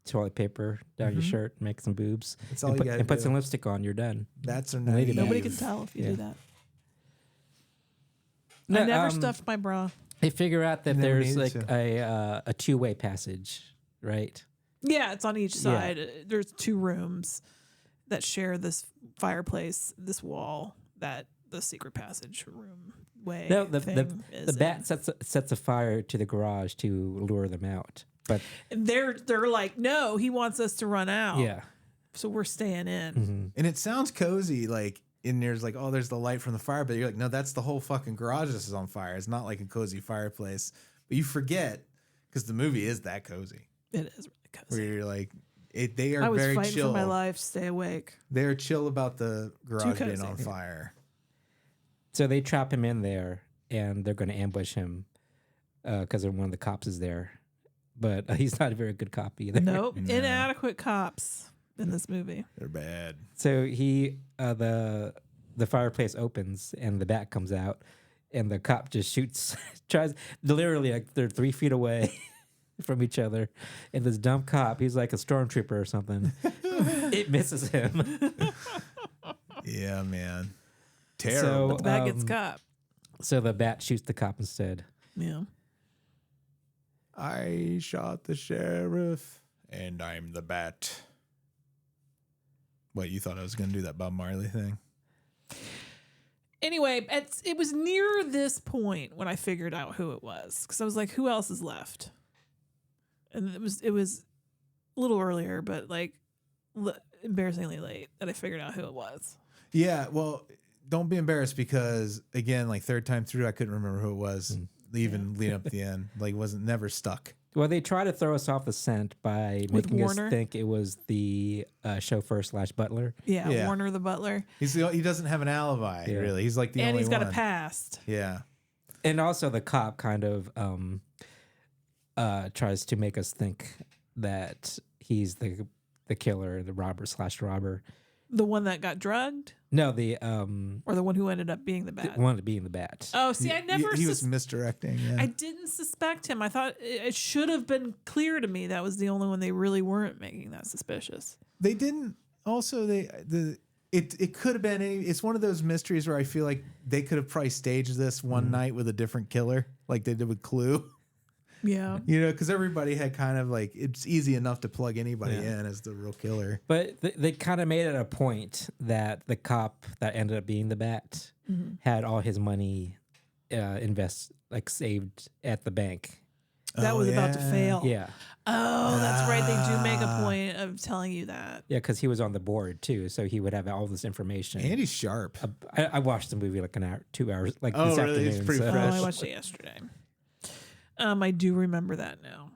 toilet paper down your shirt, make some boobs, That's all and you gotta put do. some lipstick on. You're done. That's a Naive. Nobody can tell if you Yeah. do that. No, I never stuffed my bra. They figure out that Never there's needed like a two-way passage, right? Yeah, it's on each Yeah. side. There's 2 rooms that share this fireplace, this wall, that the secret passage room way. No, the is bat sets a fire to the garage to lure them out. But in. They're like, no, he wants us to run out. yeah, So we're staying in. mm-hmm. And it sounds cozy, like in there's like, oh, there's the light from the fire, but you're like, no, that's the whole fucking garage this is on fire. It's not like a cozy fireplace. But you forget because the movie is that cozy. It is really Where cozy. you're like, they are I was very fighting chill. for my life to stay awake. They're chill about the garage being cozy. on fire. So they trap him in there, and they're going to ambush him because one of the cops is there. But he's not a very good cop either. Nope. No. Inadequate cops in this movie. They're bad. So the fireplace opens, and the bat comes out, and the cop just shoots, tries literally like they're 3 feet away from each other, and this dumb cop, he's like a stormtrooper or something. It misses him. Yeah, man. So Terrible. The bat gets caught. So the bat shoots the cop instead. Yeah. I shot the sheriff, and I'm the bat. What, you thought I was going to do that Bob Marley thing? Anyway, it was near this point when I figured out who it was, because I was like, who else is left? And it was a little earlier, but like embarrassingly late that I figured out who it was. Yeah, well, don't be embarrassed because, again, like third time through, I couldn't remember who it was, even leading up to the end. Like, wasn't never stuck. Well, they try to throw us off the scent by With making us Warner? think it was the chauffeur / butler. Yeah, Yeah. Warner the butler. He doesn't have an alibi, Yeah. really. He's like the And only he's got one. a past. Yeah. And also the cop kind of tries to make us think that he's the killer, the robber / robber. The one that got drugged? No, the Or the one who ended up being the bat? wanted to be in the bat. Oh, see, I never... He was misdirecting. Yeah. I didn't suspect him. I thought it should have been clear to me that was the only one they really weren't making that suspicious. They didn't. Also, it could have been. It's one of those mysteries where I feel like they could have probably staged this one night with a different killer, like they did with Clue. Yeah. You know, because everybody had kind of like it's easy enough to plug anybody in as the real killer. But they kind of made it a point that the cop that ended up being the bat had all his money saved at the bank. That was about to fail. Yeah. Oh, that's right. They do make a point of telling you that. Yeah, because he was on the board too, so he would have all this information. And he's sharp. I watched the movie like an hour, 2 hours, like Oh, this really? afternoon. It's pretty Oh, fresh. I watched it yesterday. I do remember that now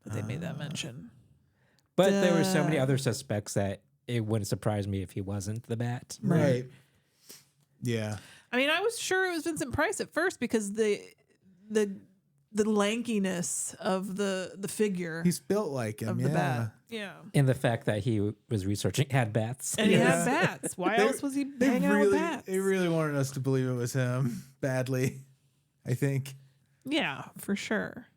that they made that mention. But there were so many Duh. other suspects that it wouldn't surprise me if he wasn't the bat. Right. Yeah. I mean, I was sure it was Vincent Price at first because the lankiness of the figure He's built like him. of yeah. the bat. Yeah. And the fact that he was researching had bats. And he Yeah. had bats. Why They- else was he They hanging out with really, bats? they really wanted us to believe it was him badly, I think. Yeah, for sure.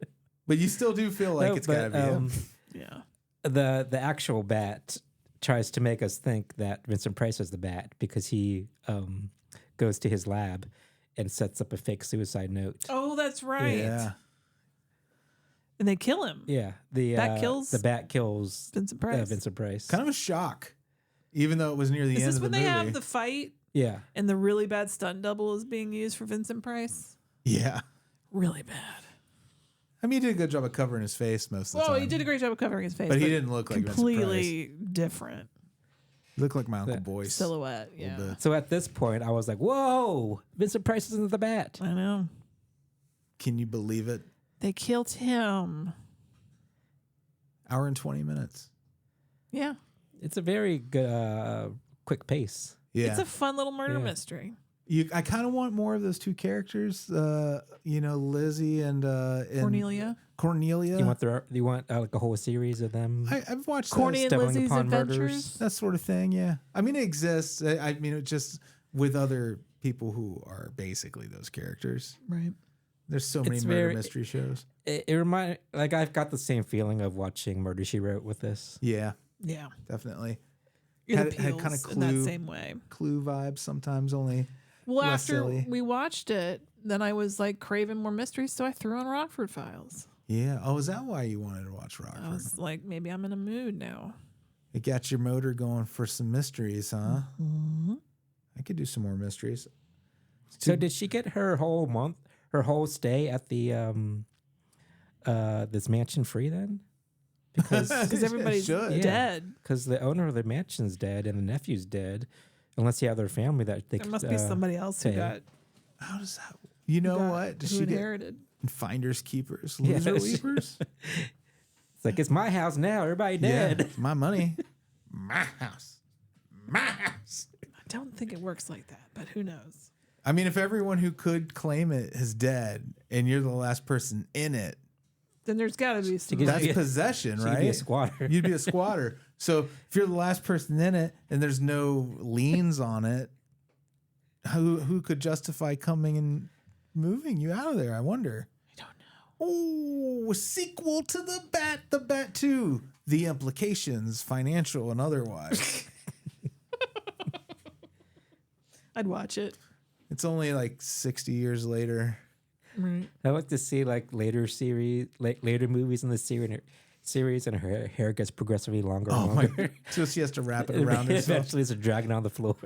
But you still do feel like No, it's got to be him. Yeah. The actual bat tries to make us think that Vincent Price is the bat because he goes to his lab and sets up a fake suicide note. Oh, that's right. Yeah. And they kill him. Yeah, the bat kills Vincent Price. Vincent Price. Kind of a shock, even though it was near the Is end this of the when they movie. have the fight Yeah, and the really bad stunt double is being used for Vincent Price? Yeah. Really bad. I mean, he did a good job of covering his face most of the time. Well, he did a great job of covering his face. But he didn't look like Vincent completely different He looked like my Uncle The Boyce. silhouette. a little Yeah. bit. so at this point I was like, "Whoa, Vincent Price isn't the bat." I know. Can you believe it? They killed him. Hour and 20 minutes. Yeah. It's a very good, quick pace. Yeah. It's a fun little murder Yeah. mystery. I kind of want more of those two characters, Lizzie and Cornelia. Cornelia. You want like a whole series of them? I've watched Corny and Stumbling Lizzie's upon Adventures. murders. that sort of thing. Yeah. I mean, it exists. I mean, it just with other people who are basically those characters. Right. There's so many It's murder very- mystery shows. It remind like I've got the same feeling of watching Murder She Wrote with this. Yeah, Yeah. definitely. It Had appeals kind of in that Clue, same way. Clue vibes sometimes only. Well, less after silly. we watched it, then I was like craving more mysteries, so I threw on Rockford Files. Yeah. Oh, is that why you wanted to watch Rockford? I was like, maybe I'm in a mood now. It got your motor going for some mysteries, huh? Mm-hmm. I could do some more mysteries. So did she get her whole month, her whole stay at the this mansion free then? Because Because everybody's should. Yeah. dead. the owner of the mansion's dead and the nephew's dead, unless you have their family that they There must be somebody else who pay. got How does that? You know what? Does who she get inherited. finders keepers, Yeah, loser she- weepers? It's like it's my house now. Everybody dead. Yeah, it's my money. My house. My house. I don't think it works like that, but who knows? I mean, if everyone who could claim it is dead and you're the last person in it, Then there's got to be some. get- that's be a- possession, She right? could be a squatter. You'd be a squatter. So if you're the last person in it and there's no liens on it, who could justify coming and moving you out of there? I wonder. I don't know. Oh, a sequel to The Bat 2. The implications, financial and otherwise. I'd watch it. It's only like 60 years later. Right. I like to see like later movies in the series, and her hair gets progressively longer. Oh and my! longer. So she has to wrap it around herself. Eventually, it's dragging on the floor.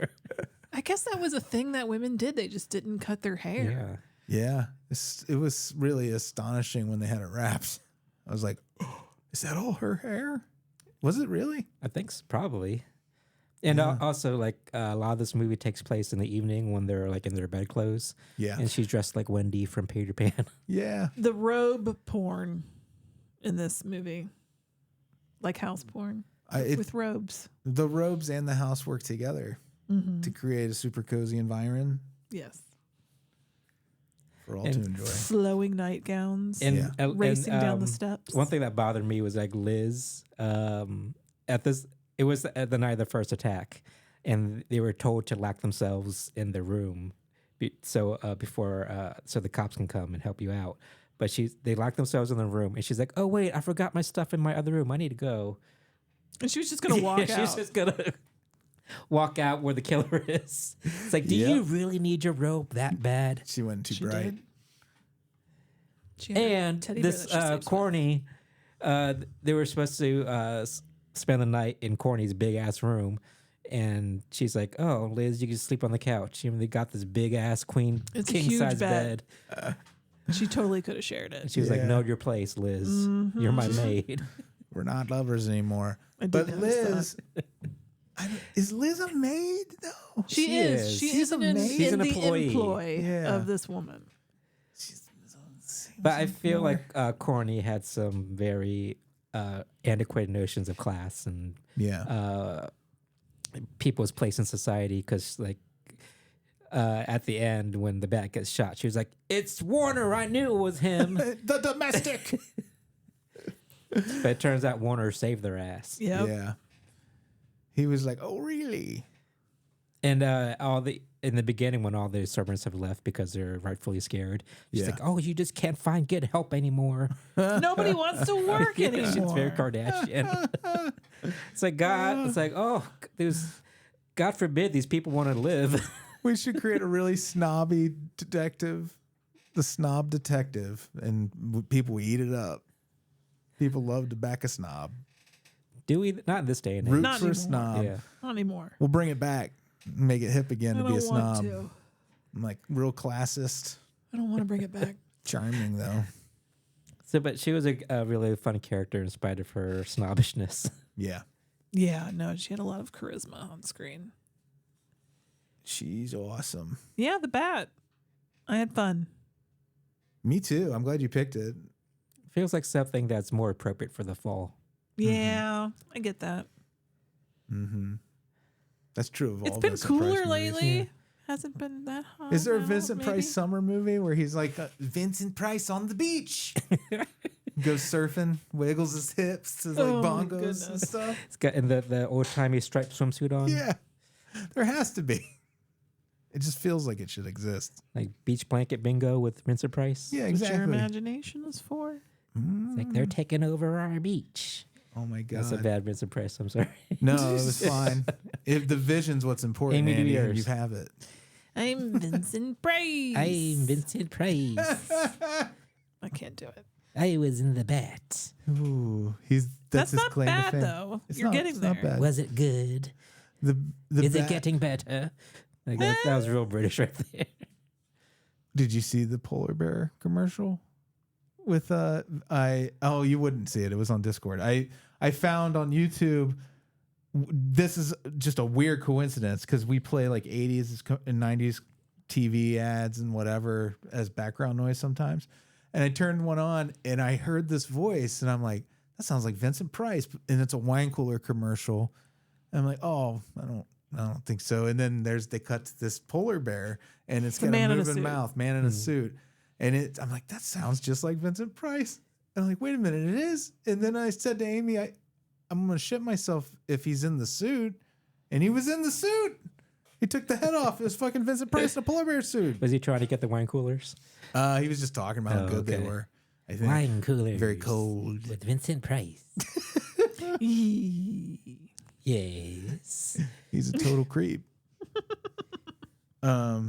I guess that was a thing that women did. They just didn't cut their hair. Yeah. Yeah, it was really astonishing when they had it wrapped. I was like, is that all her hair? Was it really? I think probably. And also, like a lot of this movie takes place in the evening when they're like in their bedclothes, Yeah. and she's dressed like Wendy from Peter Pan. Yeah. The robe porn in this movie, like house porn with robes. The robes and the house work together to create a super cozy environment Yes. for all And to enjoy. Flowing nightgowns. And, Yeah. Racing down the steps. One thing that bothered me was like Liz. At this, it was at the night of the first attack, and they were told to lock themselves in the room, so the cops can come and help you out. But they locked themselves in the room, and she's like, "Oh wait, I forgot my stuff in my other room. I need to go." And she was just gonna walk out. She's just gonna walk out where the killer is. It's like, do you really need your robe that bad? She went too She bright. did. She had a And teddy bear this that she sleeps with. Corny, they were supposed to spend the night in Corny's big ass room, and she's like, "Oh, Liz, you can sleep on the couch." And they got this big ass queen It's a king huge size bed. bed. She totally could have shared And it. she was like, Yeah. "Know your place, Liz. You're my maid." We're not lovers anymore. I did But notice Liz, is Liz a maid? No. She She is. is. She She's is a an, maid. She's in an the employee. employ Yeah. of this woman. But I feel like Corny had some very antiquated notions of class and Yeah. people's place in society, because like at the end when the bat gets shot, she was like, "It's Warner. I knew it was him." The domestic. But it turns out Warner saved their ass. Yep. Yeah. He was like, "Oh, really?" And in the beginning, when all the servants have left because they're rightfully scared, she's Yeah. like, "Oh, you just can't find good help anymore." Nobody wants to work Yeah, anymore. she's very Kardashian. It's like God. It's like, oh, God forbid these people want to live. We should create a really snobby detective, the snob detective, and people eat it up. People love to back a snob. Do we? Not in this day and age. Root Not for a anymore. snob. Yeah. Not anymore. We'll bring it back, make it hip again I to be a don't want snob. to. I'm like real classist, I don't want to bring it back. charming though. So, but she was a really fun character in spite of her snobbishness. Yeah, Yeah, no, she had a lot of charisma on screen. she's awesome. Yeah, the bat. I had fun. Me too. I'm glad you picked it. Feels like something that's more appropriate for the fall. Yeah, I get that. Mm-hmm. That's true of all. It's been Vincent cooler Price movies. lately. Hasn't been that hot. Is there a now, Vincent maybe? Price summer movie where he's like Vincent Price on the beach? Goes surfing, wiggles his hips to like Oh, my bongos and goodness. stuff. It's got the old timey striped swimsuit on. Yeah, there has to be. It just feels like it should exist. Like beach blanket bingo with Vincent Price. Yeah, That's what your exactly. imagination is for. It's like they're taking over our beach. Oh my God. That's a bad Vincent Price. I'm sorry. No, it was fine. If the vision's what's important, Amy, do Andy, yours. you have it. I'm Vincent Price. I'm Vincent Price. I can't do it. I was in the bat. Ooh, that's his not claim to bad, fame. though. It's You're not- getting it's not there. bad. Was it good? The Is it bat- getting better? Like that was real British right there. Did you see the polar bear commercial? With you wouldn't see it. It was on Discord. I found on YouTube. This is just a weird coincidence because we play like 80s and 90s TV ads and whatever as background noise sometimes. And I turned one on and I heard this voice and I'm like, that sounds like Vincent Price. And it's a wine cooler commercial. And I'm like, oh, I don't think so. And then they cut to this polar bear and it's got a man in a moving suit. mouth, man in a suit. And I'm like, that sounds just like Vincent Price. And I'm like, wait a minute, it is. And then I said to Amy, I'm going to shit myself if he's in the suit. And he was in the suit. He took the head off. It was fucking Vincent Price in a polar bear suit. Was he trying to get the wine coolers? He was just talking about how Oh, good they okay. were. I think. Wine coolers. Very cold. With Vincent Price. Yes. He's a total creep. All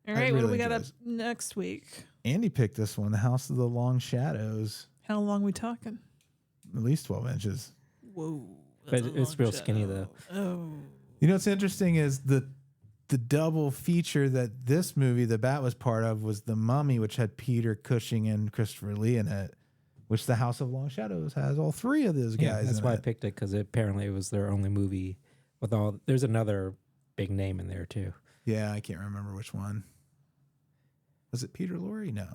right, what do really we got enjoy up this. next week? Andy picked this one, The House of the Long Shadows. How long we talking? At least 12 inches. Whoa. But it's real skinny, though. Oh. You know what's interesting is the double feature that this movie, The Bat, was part of was The Mummy, which had Peter Cushing and Christopher Lee in it, which The House of Long Shadows has all three of those guys Yeah, that's in why I it. picked it, because apparently it was their only movie with all. There's another big name in there, too. Yeah, I can't remember which one. Was it Peter Lorre? No.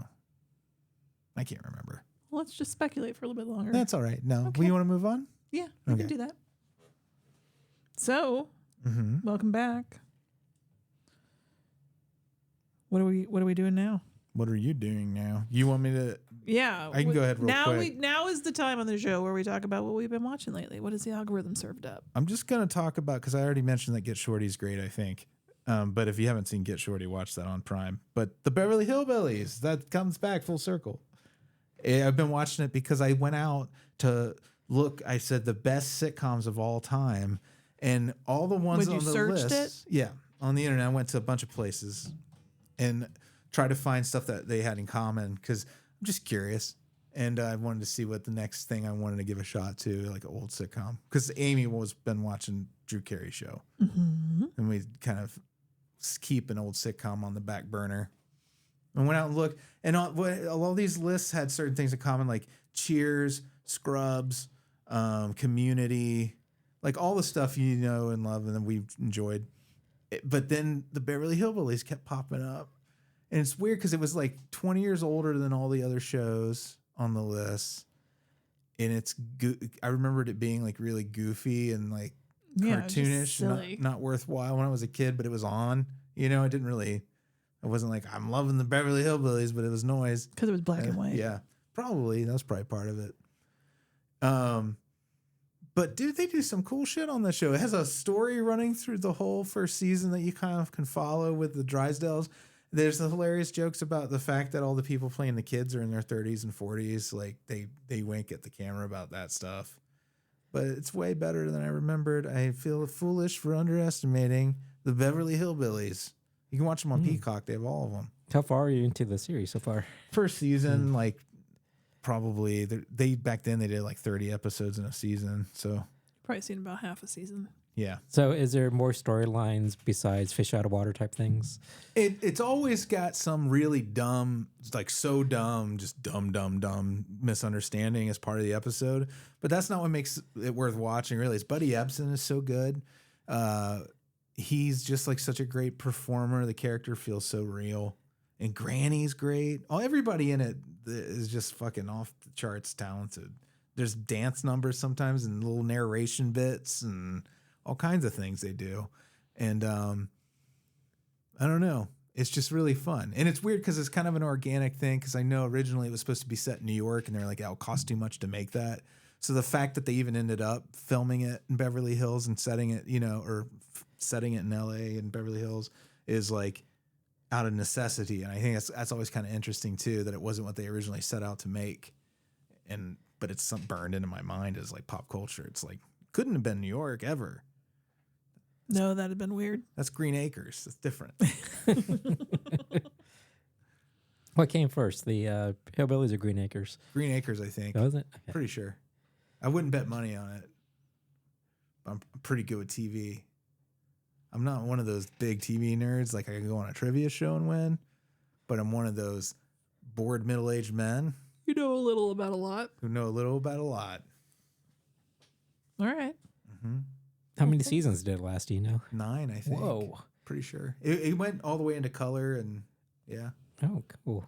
I can't remember. Let's just speculate for a little bit longer. That's all right. No. Okay. You want to move on? Yeah, we Okay. can do that. So, Mm-hmm. welcome back. What are we doing now? What are you doing now? You want me to? Yeah, I can go ahead real now quick. now is the time on the show where we talk about what we've been watching lately. What has the algorithm served up? I'm just going to talk about, because I already mentioned that Get Shorty's great, I think. But if you haven't seen Get Shorty, watch that on Prime. But the Beverly Hillbillies, that comes back full circle. I've been watching it because I went out to look. I said the best sitcoms of all time, and all the ones When on you the searched list. Yeah, on the internet, I went to a bunch of places and tried to find stuff that they had in common because I'm just curious, and I wanted to see what the next thing I wanted to give a shot to, like an old sitcom. Because Amy was been watching Drew Carey show, and we kind of keep an old sitcom on the back burner. I went out and looked, and all these lists had certain things in common, like Cheers, Scrubs, Community, like all the stuff you know and love and that we've enjoyed. But then the Beverly Hillbillies kept popping up. And it's weird because it was like 20 years older than all the other shows on the list. And I remembered it being like really goofy and like Yeah, just cartoonish, silly. not worthwhile when I was a kid, but it was on. You know, I wasn't like, I'm loving the Beverly Hillbillies, but it was noise. Because it was black and white. Yeah, probably. That was probably part of it. But dude, they do some cool shit on the show. It has a story running through the whole first season that you kind of can follow with the Drysdales. There's the hilarious jokes about the fact that all the people playing the kids are in their 30s and 40s. Like they wink at the camera about that stuff. But it's way better than I remembered. I feel foolish for underestimating the Beverly Hillbillies. You can watch them on Peacock. They have all of them. How far are you into the series so far? First season, like probably they back then they did like 30 episodes in a season. So Probably seen about half a season. yeah, So is there more storylines besides fish out of water type things? it's always got some really dumb, like so dumb, just dumb misunderstanding as part of the episode. But that's not what makes it worth watching. Really, it's Buddy Ebsen is so good. He's just like such a great performer. The character feels so real, and Granny's great. Oh, everybody in it is just fucking off the charts talented. There's dance numbers sometimes and little narration bits and all kinds of things they do. And I don't know. It's just really fun. And it's weird because it's kind of an organic thing because I know originally it was supposed to be set in New York and they're like, oh, it costs too much to make that. So the fact that they even ended up filming it in Beverly Hills and setting it, you know, or setting it in LA and Beverly Hills is like out of necessity. And I think that's always kind of interesting too, that it wasn't what they originally set out to make. But it's burned into my mind as like pop culture. It's like, couldn't have been New York ever. No, that'd have been weird. That's Green Acres. It's different. What came first, the Hillbillies or Green Acres? Green Acres, I think. Oh, was it? Okay. Pretty sure. I wouldn't bet money on it. I'm pretty good with TV. I'm not one of those big TV nerds. Like I can go on a trivia show and win, but I'm one of those bored middle-aged men You know a little about a lot. who know a little about a lot. All right. Mm-hmm. How many seasons did it last? Do you know? 9, I think. Whoa. Pretty sure. It went all the way into color and yeah. Oh, cool.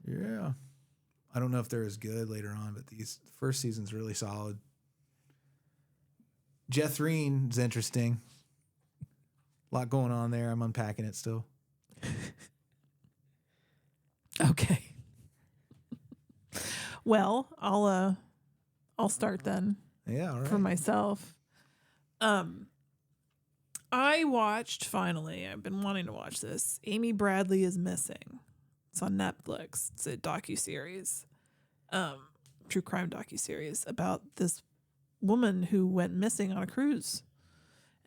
Yeah. I don't know if they're as good later on, but the first season's really solid. Jethreen's interesting. A lot going on there. I'm unpacking it still. Okay. Well, I'll start then Yeah, all right. for myself. I watched finally. I've been wanting to watch this. Amy Bradley is Missing. It's on Netflix. It's a docuseries, true crime docuseries about this woman who went missing on a cruise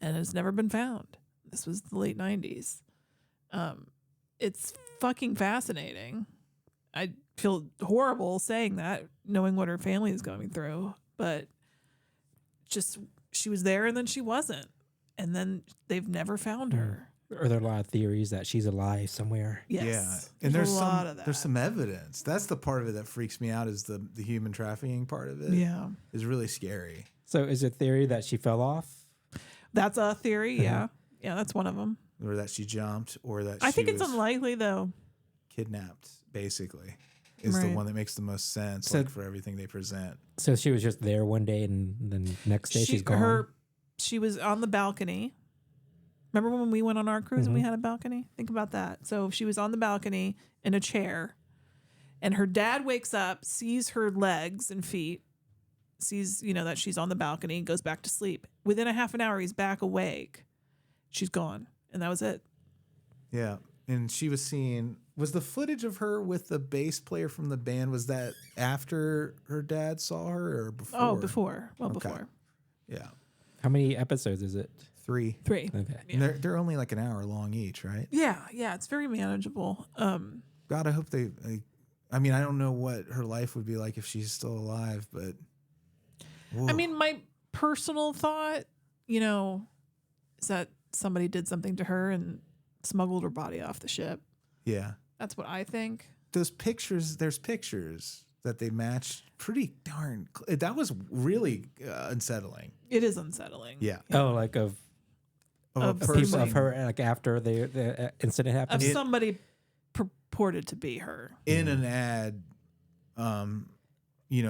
and has never been found. This was the late 90s. It's fucking fascinating. I feel horrible saying that, knowing what her family is going through, but just she was there and then she wasn't. And then they've never found her. Are there a lot of theories that she's alive somewhere? Yes. Yeah. And there's a there's lot of that. There's some evidence. That's the part of it that freaks me out, is the human trafficking part of it. Yeah. Is really scary. So is it theory that she fell off? That's a theory, yeah. Yeah, that's one of them. Or that she jumped, or that I she think it's was unlikely, though. kidnapped, basically, is Right. the one that makes the most sense, So- like for everything they present. So she was just there one day and then next day she's gone? She was on the balcony. Remember when we went on our cruise and we had a balcony? Think about that. So she was on the balcony in a chair, and her dad wakes up, sees her legs and feet, sees, that she's on the balcony, and goes back to sleep. Within a half an hour, he's back awake. She's gone. And that was it. Yeah. And she was was the footage of her with the bass player from the band, was that after her dad saw her or before? Oh, before. Well, Okay. before. Yeah. How many episodes is it? 3. 3. Okay. Yeah. And they're only like an hour long each, right? Yeah, it's very manageable. God, I hope I mean, I don't know what her life would be like if she's still alive, but whoa. I mean, my personal thought, is that somebody did something to her and smuggled her body off the ship. Yeah. That's what I think. There's pictures that they matched pretty darn. That was really unsettling. It is unsettling. Yeah. Oh, like of Of person. people of her like after the incident happened? Of somebody purported to be her. In an ad,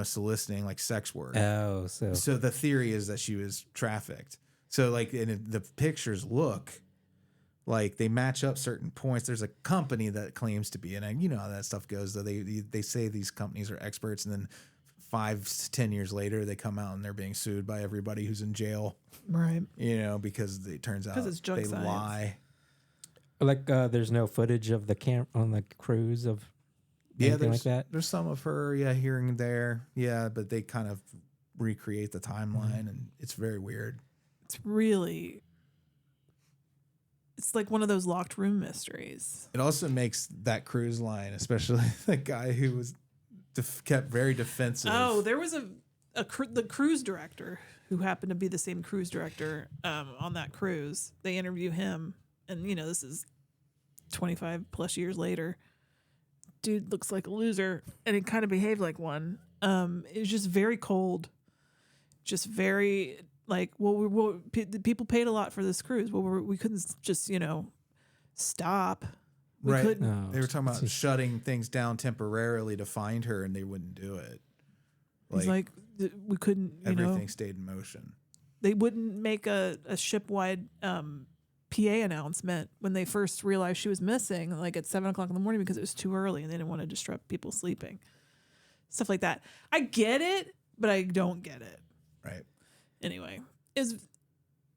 soliciting like sex work. Oh, so The theory is that she was trafficked. So like, and the pictures look like they match up certain points. There's a company that claims to be, and you know how that stuff goes. Though they say these companies are experts, and then 5 to 10 years later they come out and they're being sued by everybody who's in jail. Right. Because it turns out It's junk they science. lie. like there's no footage of the camp on the cruise of anything like that? There's some of her, here and there, but they kind of recreate the timeline, and it's very weird. It's like one of those locked room mysteries. It also makes that cruise line, especially the guy who was kept very defensive. Oh, there was the cruise director who happened to be the same cruise director on that cruise. They interview him, and this is 25 plus years later. Dude looks like a loser, and it kind of behaved like one. It was just very cold, just very like, people paid a lot for this cruise. Well, we couldn't just stop. We Right. couldn't. Oh, They were talking about shutting things down temporarily to find her, and they wouldn't do it. It's like we couldn't. Everything stayed in motion. They wouldn't make a ship-wide PA announcement when they first realized she was missing, like at 7:00 in the morning, because it was too early and they didn't want to disrupt people sleeping. Stuff like that. I get it, but I don't get it. Right. Anyway, it's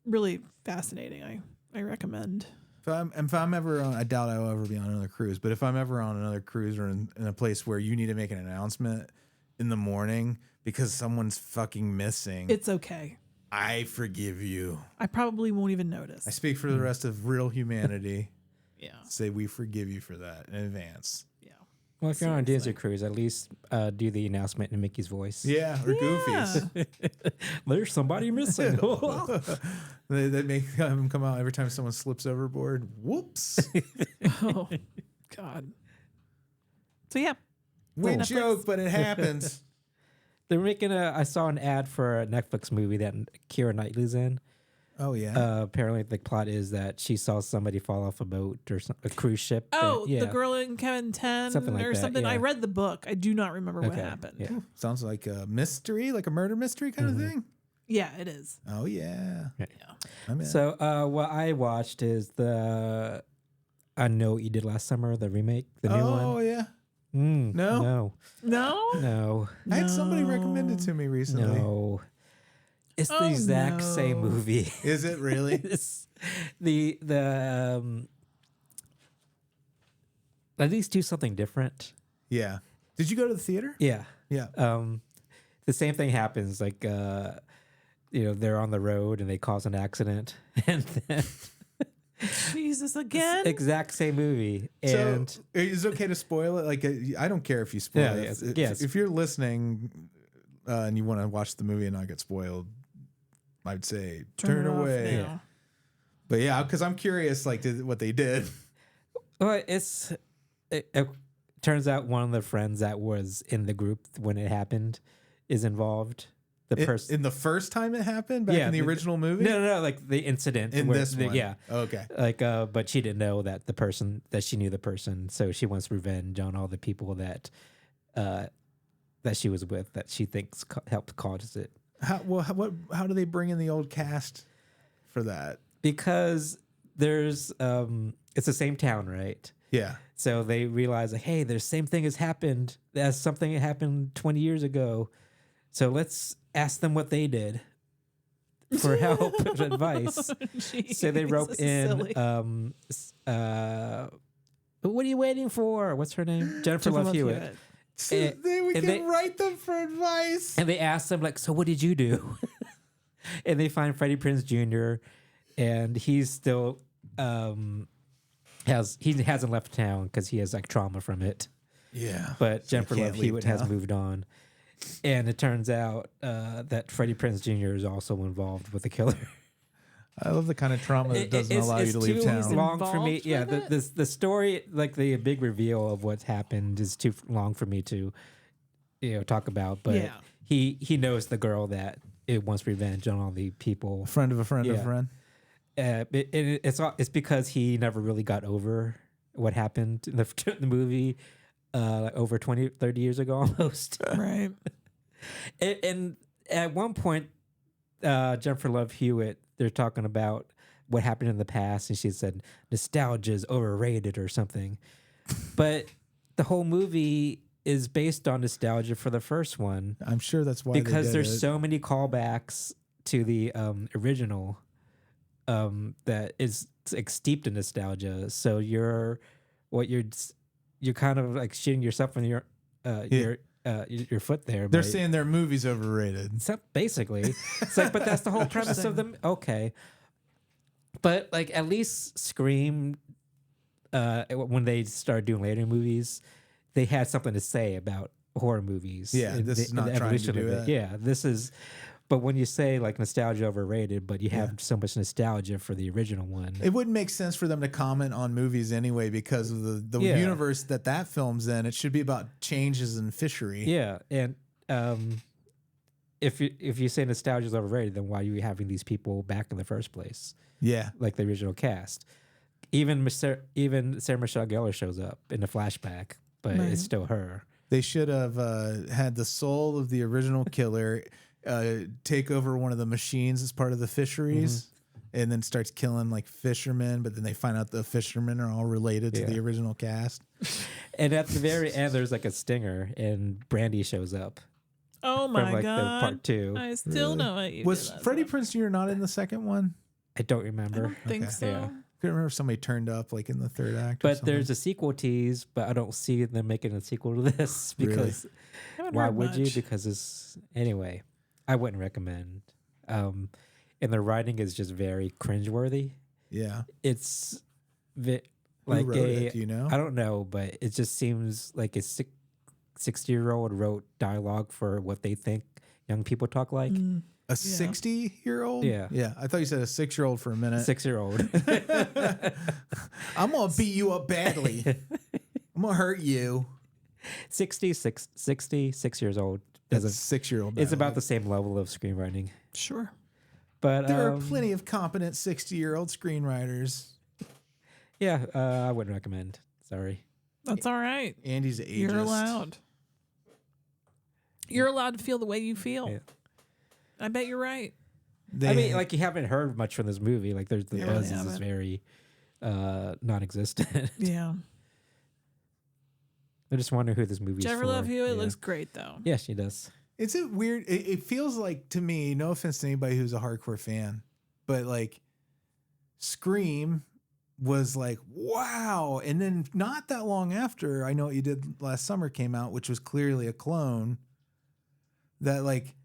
really fascinating. I recommend. If I'm ever on, I doubt I will ever be on another cruise, but if I'm ever on another cruise or in a place where you need to make an announcement in the morning because someone's fucking missing, It's okay. I forgive you. I probably won't even notice. I speak for the rest of real humanity. Yeah. Say we forgive you for that in advance. Yeah. Well, if you're on a Seriously. Disney cruise, at least do the announcement in Mickey's voice. Yeah, or Goofy's. There's somebody missing. They make him come out every time someone slips overboard. Whoops. Oh, God. So, yeah. Weird Netflix. joke, but it happens. They're making I saw an ad for a Netflix movie that Keira Knightley's in. Oh, yeah. Apparently, the plot is that she saw somebody fall off a boat or a cruise ship. Oh, yeah. the girl in Kevin 10 Something like or that, something. I yeah. read the book. I do not remember what Okay, happened. yeah. Sounds like a mystery, like a murder mystery kind of thing. Yeah, it is. Oh, yeah. Yeah. I'm in. So what I watched is the I Know What You Did Last Summer, the remake, the new one. Oh, yeah. No. No? No. I had somebody recommend it to me recently. No. It's the Oh, exact no. same movie. Is it really? It's at least do something different. Yeah. Did you go to the theater? Yeah. Yeah. The same thing happens. Like, they're on the road and they cause an accident, and then Jesus, again? exact same movie. And So is it okay to spoil it? Like, I don't care if you spoil Yeah, it. yes, If, yes. if you're listening and you want to watch the movie and not get spoiled, I'd say turn it off away. now. But yeah, because I'm curious, like, what they did. well, it turns out one of the friends that was in the group when it happened is involved. The person In the first time it happened, back in the original movie? No, like the incident In where this one? Yeah. Okay. Like, but she didn't know that she knew the person, so she wants revenge on all the people that she was with that she thinks helped cause it. How do they bring in the old cast for that? Because there's it's the same town, right? Yeah. So they realize, like, hey, there's same thing has happened as something that happened 20 years ago. So let's ask them what they did for help and advice. Jeez, So they rope this is silly. in what are you waiting for? What's her name? Jennifer Love Hewitt. So And- we and can they- write them for advice. And they ask them, like, so what did you do? And they find Freddie Prinze Jr. and he's still hasn't left town because he has like trauma from it. Yeah. But So you Jennifer can't Love leave Hewitt has town. moved on. And it turns out that Freddie Prinze Jr. is also involved with the killer. I love the kind of trauma that doesn't allow you to leave too town. long for me. Involved Yeah, with the story, like the big reveal of what's happened, is too long for me to, talk about. But Yeah. he knows the girl that it wants revenge on all the people. A friend of a friend of a Yeah. friend. It's because he never really got over what happened in the movie over 20, 30 years ago almost. Right. And at one point, Jennifer Love Hewitt, they're talking about what happened in the past, and she said nostalgia is overrated or something. But the whole movie is based on nostalgia for the first one I'm sure that's why because they did there's it. so many callbacks to the original that is like steeped in nostalgia. So you're kind of like shooting yourself in your foot there. They're by- saying their movie's overrated. so basically, it's like, but that's the whole premise of them. Okay, but like at least Scream, when they started doing later movies, they had something to say about horror movies. Yeah, and this is and not trying to evolution do of it. that. Yeah, this is. But when you say like nostalgia overrated, but you have so much nostalgia for the original one, It wouldn't make sense for them to comment on movies anyway because of the Yeah. universe that film's in. It should be about changes in fishery. yeah, and if you say nostalgia is overrated, then why are you having these people back in the first place? Yeah. Like the original cast. Even Sarah Michelle Gellar shows up in the flashback, but Right. it's still her. They should have had the soul of the original killer take over one of the machines as part of the fisheries and then starts killing like fishermen, but then they find out the fishermen are all related to Yeah. the original cast. And at the very end, there's like a stinger, and Brandy shows up Oh from my like God. the part 2. I still know what you Was did last Freddie time. Prinze Jr. not in the second one? I don't I remember. don't think Okay. so. Yeah. couldn't remember if somebody turned up like in the third act. But there's a sequel tease, but I don't see them making a sequel to this because why would you? Because it's anyway. I wouldn't recommend. And the writing is just very cringeworthy. Yeah, it's Who like wrote it? Do you know? I don't know, but it just seems like a 60-year-old wrote dialogue for what they think young people talk like. A 60-year-old? Yeah. Yeah. I thought you said a 6-year-old for a minute. 6-year-old. I'm going to beat you up badly. I'm going to hurt you. 6 years old. That's a 6-year-old. It's about the same level of screenwriting. Sure. But there are plenty of competent 60-year-old screenwriters. Yeah, I wouldn't recommend. Sorry. That's all right. Andy's ageist. You're allowed. You're allowed to feel the way you feel. Yeah. I bet you're right. I mean, like, you haven't heard much from this movie. Like, there's the buzz is very non-existent. Yeah. I just wonder who this movie is for. Jennifer Love Hewitt looks great, though. Yeah, she does. It's a weird... It feels like, to me, no offense to anybody who's a hardcore fan, but, like, Scream was like, wow. And then not that long after I Know What You Did Last Summer came out, which was clearly a clone, that, like,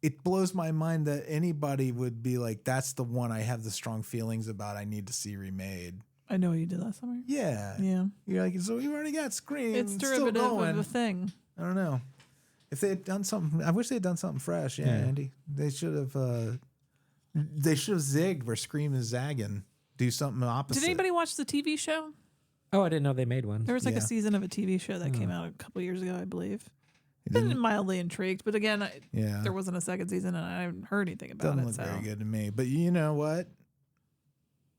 it blows my mind that anybody would be like, that's the one I have the strong feelings about. I need to see remade. I Know What You Did Last Summer. Yeah. Yeah. You're like, so you already got Scream. It's derivative of a thing. I don't know. If they had done something, I wish they had done something fresh. Yeah, Andy. They should have zigged where Scream is zagging. Do something opposite. Did anybody watch the TV show? Oh, I didn't know they made one. There was like a season of a TV show that came out a couple years ago, I believe. Been mildly intrigued, but again, there wasn't a second season, and I haven't heard anything about Doesn't it. look So very good to me. But you know what?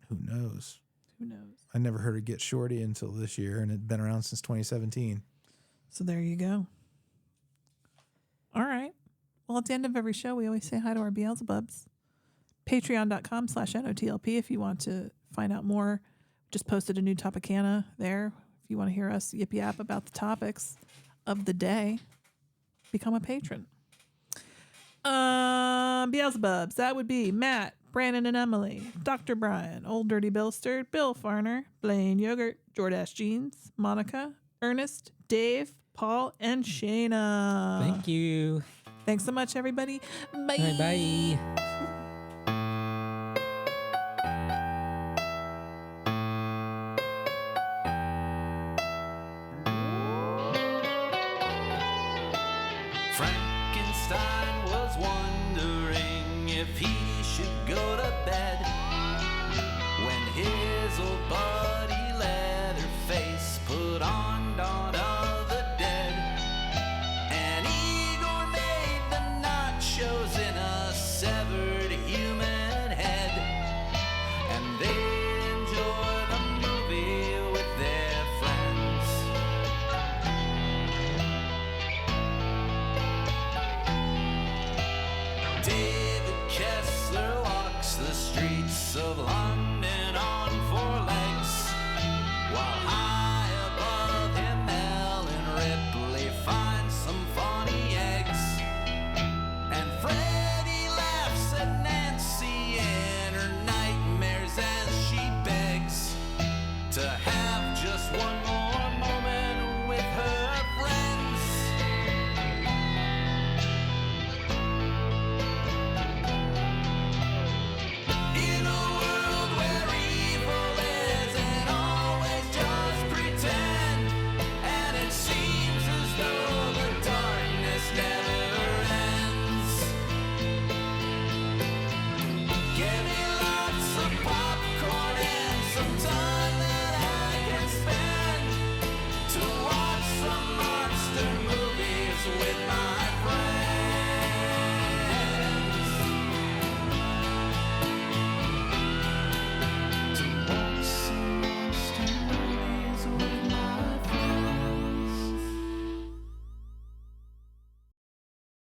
Who knows? who knows? I never heard of Get Shorty until this year, and it'd been around since 2017. So there you go. All right. Well, at the end of every show, we always say hi to our Beelzebubs. Patreon.com/NOTLP if you want to find out more. Just posted a new Topicana there. If you want to hear us yip yap about the topics of the day, become a patron. Beelzebubs, that would be Matt, Branan, and Emily, Dr. Brian, Old Dirty Billster, Bill Fahrner, Blayne Yogurt, Jordache Jeans, Monica, Ernest, Dave, Paul, and Shayna. Thank you. Thanks so much, everybody. Bye. Bye. Frankenstein was wondering if he should go to bed.